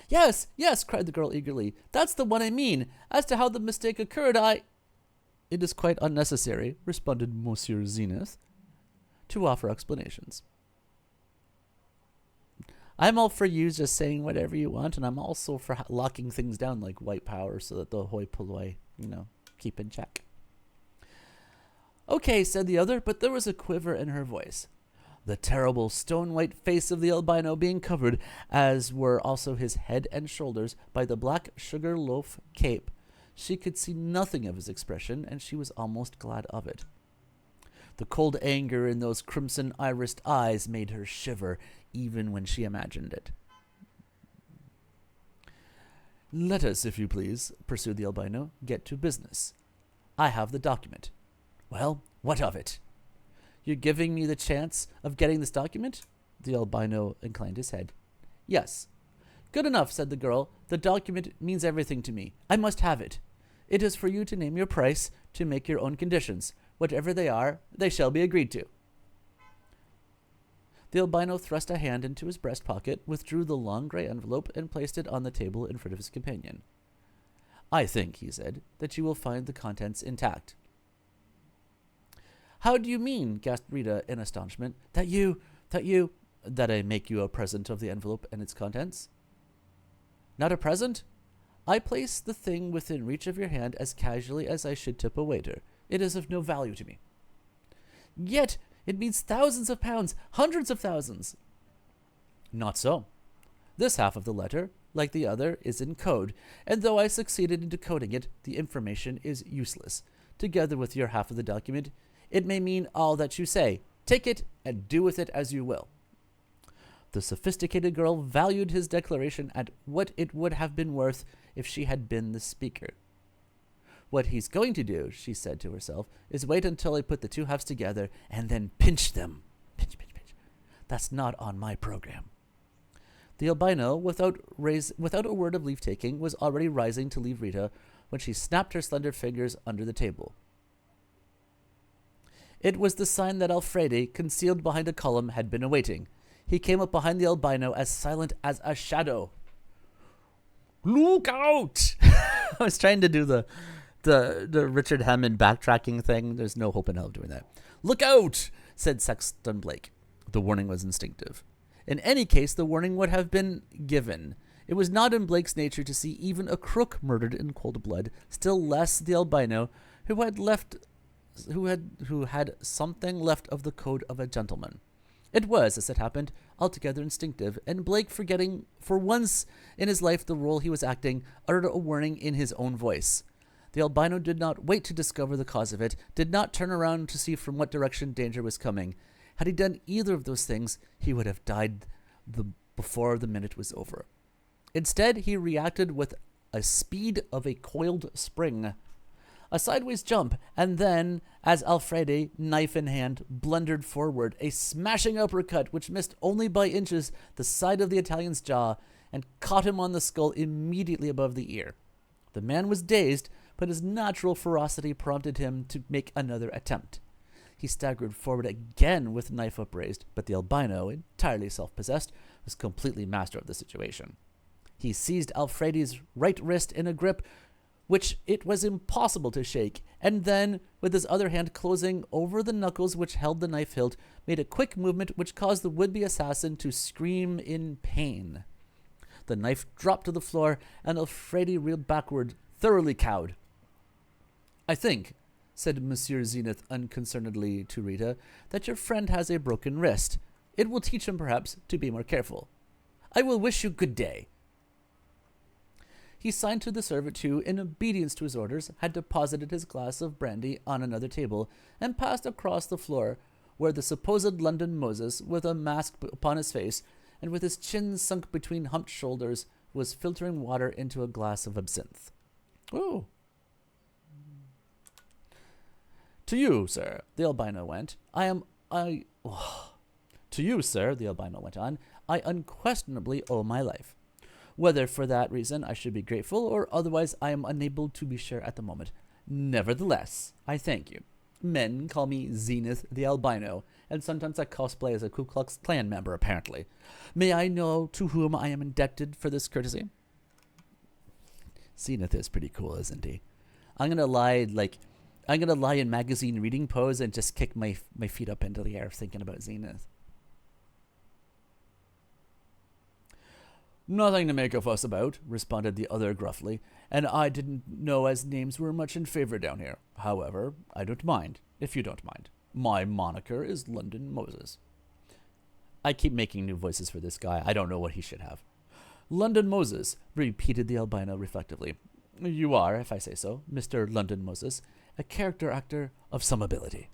"Yes, yes," cried the girl eagerly. "That's the one I mean. As to how the mistake occurred, "It is quite unnecessary," responded Monsieur Zenith, "to offer explanations. I'm all for you just saying whatever you want, and I'm also for locking things down like white power so that the hoi polloi, keep in check." Okay, said the other, but there was a quiver in her voice. The terrible stone-white face of the albino being covered, as were also his head and shoulders, by the black sugar loaf cape. She could see nothing of his expression, and she was almost glad of it. The cold anger in those crimson-irised eyes made her shiver, even when she imagined it. "Let us, if you please," pursued the albino, "get to business. I have the document." "Well, what of it?" "You're giving me the chance of getting this document?" The albino inclined his head. "Yes." "Good enough," said the girl. "The document means everything to me. I must have it. It is for you to name your price, to make your own conditions. Whatever they are, they shall be agreed to." The albino thrust a hand into his breast pocket, withdrew the long gray envelope, and placed it on the table in front of his companion. "I think," he said, "that you will find the contents intact." "How do you mean?" gasped Rita in astonishment. That I make you a present of the envelope and its contents?" "Not a present? I place the thing within reach of your hand as casually as I should tip a waiter. It is of no value to me." "Yet it means thousands of pounds, hundreds of thousands." "Not so. This half of the letter, like the other, is in code, and though I succeeded in decoding it, the information is useless. Together with your half of the document, it may mean all that you say. Take it and do with it as you will." The sophisticated girl valued his declaration at what it would have been worth if she had been the speaker. "What he's going to do," she said to herself, "is wait until I put the two halves together and then pinch them. Pinch, pinch, pinch. That's not on my program." The albino, without a word of leave-taking, was already rising to leave Rita when she snapped her slender fingers under the table. It was the sign that Alfredi, concealed behind a column, had been awaiting. He came up behind the albino as silent as a shadow. "Look out!" I was trying to do the Richard Hammond backtracking thing. There's no hope in hell of doing that. "Look out!" said Sexton Blake. The warning was instinctive. In any case, the warning would have been given. It was not in Blake's nature to see even a crook murdered in cold blood, still less the albino, who had something left of the code of a gentleman. It was, as it happened, altogether instinctive, and Blake, forgetting for once in his life the role he was acting, uttered a warning in his own voice. The albino did not wait to discover the cause of it, did not turn around to see from what direction danger was coming. Had he done either of those things, he would have died before the minute was over. Instead, he reacted with a speed of a coiled spring. A sideways jump, and then, as Alfredi, knife in hand, blundered forward, a smashing uppercut which missed only by inches the side of the Italian's jaw and caught him on the skull immediately above the ear. The man was dazed, but his natural ferocity prompted him to make another attempt. He staggered forward again with knife upraised, but the albino, entirely self-possessed, was completely master of the situation. He seized Alfredi's right wrist in a grip which it was impossible to shake, and then, with his other hand closing over the knuckles which held the knife hilt, made a quick movement which caused the would-be assassin to scream in pain. The knife dropped to the floor, and Alfredi reeled backward, thoroughly cowed. "I think," said Monsieur Zenith unconcernedly to Rita, "that your friend has a broken wrist. It will teach him, perhaps, to be more careful. I will wish you good day." He signed to the servant who, in obedience to his orders, had deposited his glass of brandy on another table, and passed across the floor, where the supposed London Moses, with a mask upon his face, and with his chin sunk between humped shoulders, was filtering water into a glass of absinthe. "Oh." "To you, sir," the albino went. To you, sir," the albino went on, "I unquestionably owe my life. Whether for that reason I should be grateful, or otherwise, I am unable to be sure at the moment. Nevertheless, I thank you. Men call me Zenith the Albino, and sometimes I cosplay as a Ku Klux Klan member, apparently. May I know to whom I am indebted for this courtesy?" Zenith is pretty cool, isn't he? I'm gonna lie in magazine reading pose and just kick my feet up into the air thinking about Zenith. Nothing to make a fuss about, responded the other gruffly, and I didn't know as names were much in favor down here. However, I don't mind, if you don't mind. My moniker is London Moses. I keep making new voices for this guy. I don't know what he should have. London Moses, repeated the albino reflectively. You are, if I say so, Mr. London Moses, a character actor of some ability.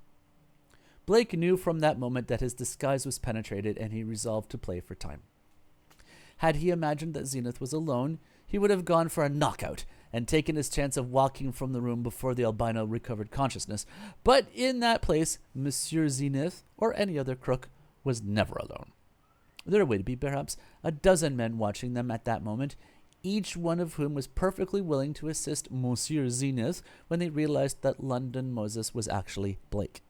Blake knew from that moment that his disguise was penetrated, and he resolved to play for time. Had he imagined that Zenith was alone, he would have gone for a knockout and taken his chance of walking from the room before the albino recovered consciousness. But in that place, Monsieur Zenith, or any other crook, was never alone. There would be perhaps a dozen men watching them at that moment, each one of whom was perfectly willing to assist Monsieur Zenith when they realized that London Moses was actually Blake.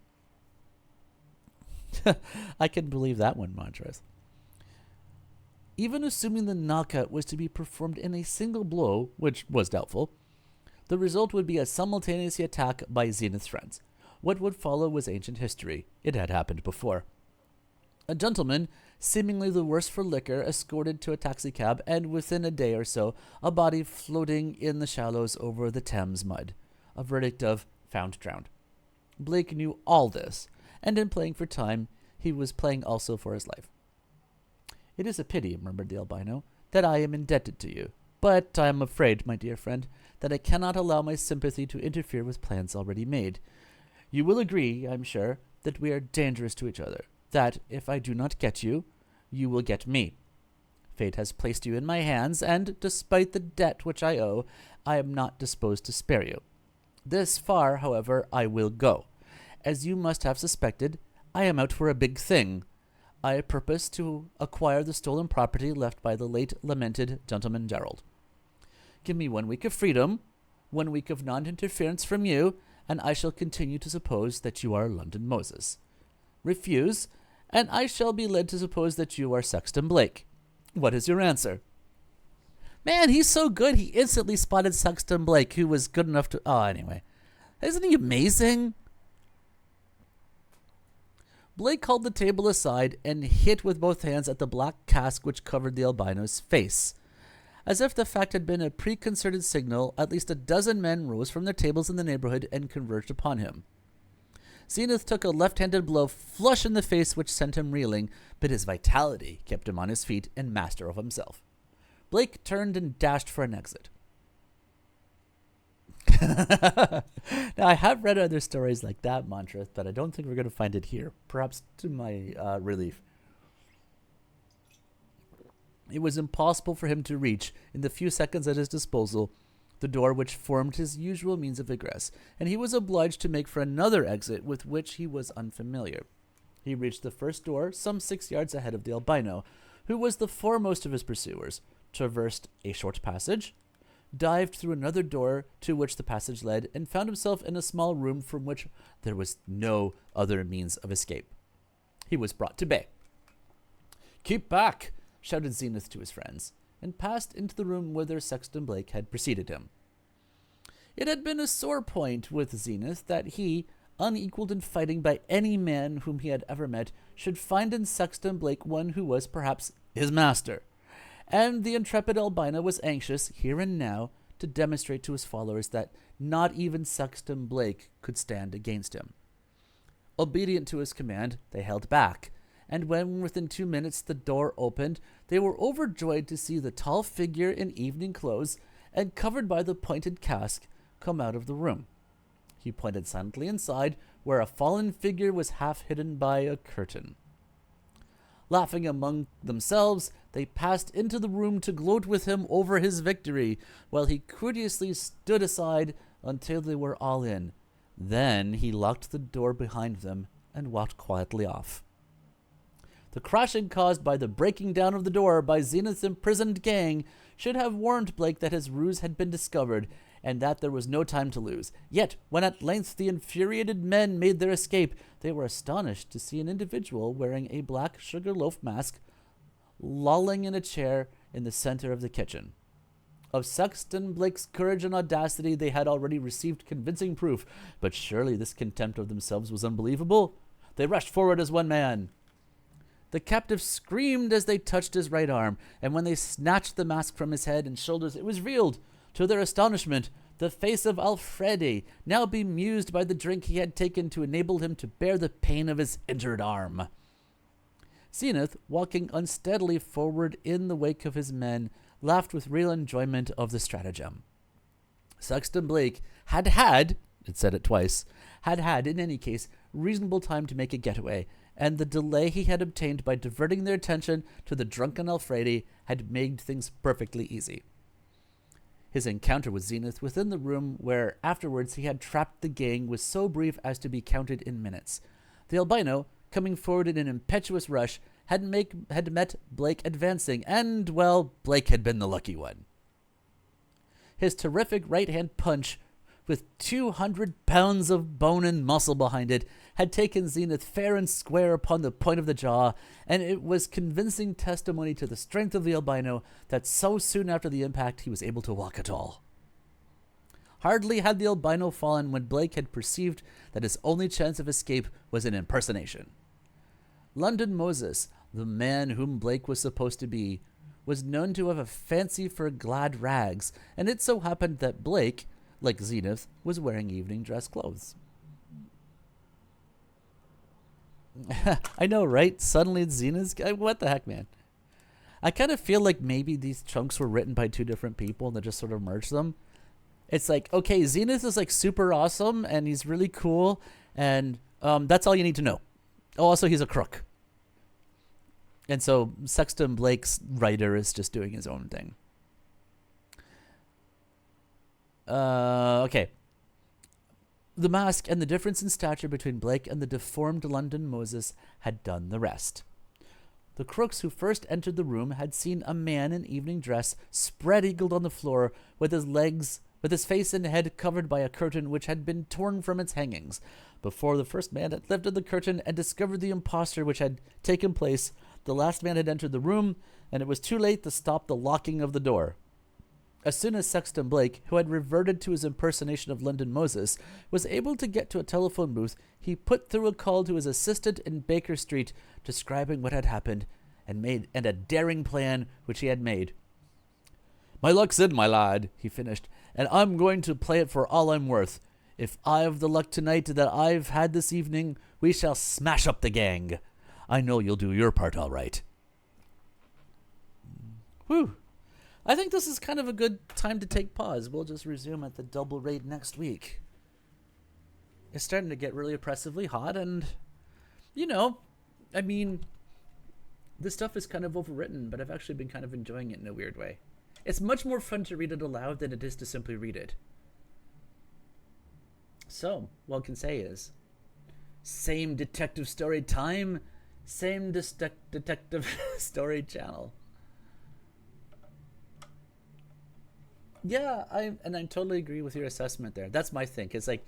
I can believe that one, Montrose. Even assuming the knockout was to be performed in a single blow, which was doubtful, the result would be a simultaneous attack by Zenith's friends. What would follow was ancient history. It had happened before. A gentleman, seemingly the worse for liquor, escorted to a taxicab, and within a day or so, a body floating in the shallows over the Thames mud. A verdict of found drowned. Blake knew all this, and in playing for time, he was playing also for his life. It is a pity, murmured the albino, that I am indebted to you. But I am afraid, my dear friend, that I cannot allow my sympathy to interfere with plans already made. You will agree, I am sure, that we are dangerous to each other, that if I do not get you, you will get me. Fate has placed you in my hands, and, despite the debt which I owe, I am not disposed to spare you. This far, however, I will go. As you must have suspected, I am out for a big thing. I purpose to acquire the stolen property left by the late lamented Gentleman Gerald. Give me 1 week of freedom, 1 week of non-interference from you, and I shall continue to suppose that you are London Moses. Refuse, and I shall be led to suppose that you are Sexton Blake. What is your answer? Man, he's so good, he instantly spotted Sexton Blake, who was good enough to... Oh, anyway. Isn't he amazing? Blake called the table aside and hit with both hands at the black cask which covered the albino's face. As if the fact had been a preconcerted signal, at least a dozen men rose from their tables in the neighborhood and converged upon him. Zenith took a left-handed blow flush in the face which sent him reeling, but his vitality kept him on his feet and master of himself. Blake turned and dashed for an exit. Now, I have read other stories like that, Mantra, but I don't think we're going to find it here, perhaps to my relief. It was impossible for him to reach, in the few seconds at his disposal, the door which formed his usual means of egress, and he was obliged to make for another exit with which he was unfamiliar. He reached the first door some 6 yards ahead of the albino, who was the foremost of his pursuers, traversed a short passage, dived through another door to which the passage led, and found himself in a small room from which there was no other means of escape. He was brought to bay. "Keep back!" shouted Zenith to his friends, and passed into the room whither Sexton Blake had preceded him. It had been a sore point with Zenith that he, unequaled in fighting by any man whom he had ever met, should find in Sexton Blake one who was perhaps his master. And the intrepid albino was anxious, here and now, to demonstrate to his followers that not even Sexton Blake could stand against him. Obedient to his command, they held back, and when within 2 minutes the door opened, they were overjoyed to see the tall figure in evening clothes and covered by the pointed cask come out of the room. He pointed silently inside, where a fallen figure was half hidden by a curtain. Laughing among themselves, they passed into the room to gloat with him over his victory, while he courteously stood aside until they were all in. Then he locked the door behind them and walked quietly off. The crashing caused by the breaking down of the door by Zenith's imprisoned gang should have warned Blake that his ruse had been discovered, and that there was no time to lose. Yet, when at length the infuriated men made their escape, they were astonished to see an individual wearing a black sugar-loaf mask lolling in a chair in the center of the kitchen. Of Sexton Blake's courage and audacity they had already received convincing proof, but surely this contempt of themselves was unbelievable. They rushed forward as one man. The captive screamed as they touched his right arm, and when they snatched the mask from his head and shoulders, it was revealed, to their astonishment, the face of Alfredi, now bemused by the drink he had taken to enable him to bear the pain of his injured arm. Zenith, walking unsteadily forward in the wake of his men, laughed with real enjoyment of the stratagem. Sexton Blake had, it said it twice, had, in any case, reasonable time to make a getaway, and the delay he had obtained by diverting their attention to the drunken Alfredi had made things perfectly easy. His encounter with Zenith within the room where afterwards he had trapped the gang was so brief as to be counted in minutes. The albino, coming forward in an impetuous rush, had met Blake advancing, and, well, Blake had been the lucky one. His terrific right-hand punch, with 200 pounds of bone and muscle behind it, had taken Zenith fair and square upon the point of the jaw, and it was convincing testimony to the strength of the albino that so soon after the impact he was able to walk at all. Hardly had the albino fallen when Blake had perceived that his only chance of escape was an impersonation. London Moses, the man whom Blake was supposed to be, was known to have a fancy for glad rags, and it so happened that Blake, like Zenith, was wearing evening dress clothes. I know, right? Suddenly Zenith's... What the heck, man? I kind of feel like maybe these chunks were written by two different people and they just sort of merged them. It's like, okay, Zenith is like super awesome and he's really cool, and that's all you need to know. Oh, also, he's a crook. And so Sexton Blake's writer is just doing his own thing. Okay. The mask and the difference in stature between Blake and the deformed London Moses had done the rest. The crooks who first entered the room had seen a man in evening dress spread-eagled on the floor with his face and head covered by a curtain which had been torn from its hangings. Before the first man had lifted the curtain and discovered the imposture which had taken place, the last man had entered the room, and it was too late to stop the locking of the door. As soon as Sexton Blake, who had reverted to his impersonation of London Moses, was able to get to a telephone booth, he put through a call to his assistant in Baker Street, describing what had happened and a daring plan which he had made. "My luck's in, my lad," he finished, "and I'm going to play it for all I'm worth. If I've the luck tonight that I've had this evening, we shall smash up the gang. I know you'll do your part all right." Whew. I think this is kind of a good time to take pause. We'll just resume at the double rate next week. It's starting to get really oppressively hot, and, this stuff is kind of overwritten, but I've actually been kind of enjoying it in a weird way. It's much more fun to read it aloud than it is to simply read it. So, what I can say is, same detective story time, same detective story channel. Yeah, I totally agree with your assessment there. That's my thing. It's like,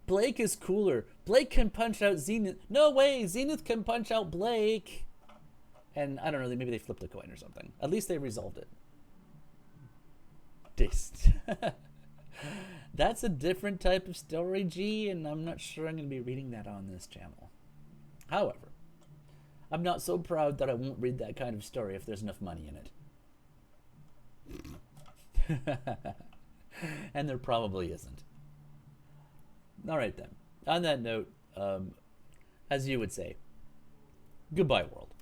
Blake is cooler. Blake can punch out Zenith. No way, Zenith can punch out Blake. And I don't know, maybe they flipped a coin or something. At least they resolved it. That's a different type of story, G, and I'm not sure I'm going to be reading that on this channel. However, I'm not so proud that I won't read that kind of story if there's enough money in it. And there probably isn't. All right, then. On that note, as you would say, goodbye, world.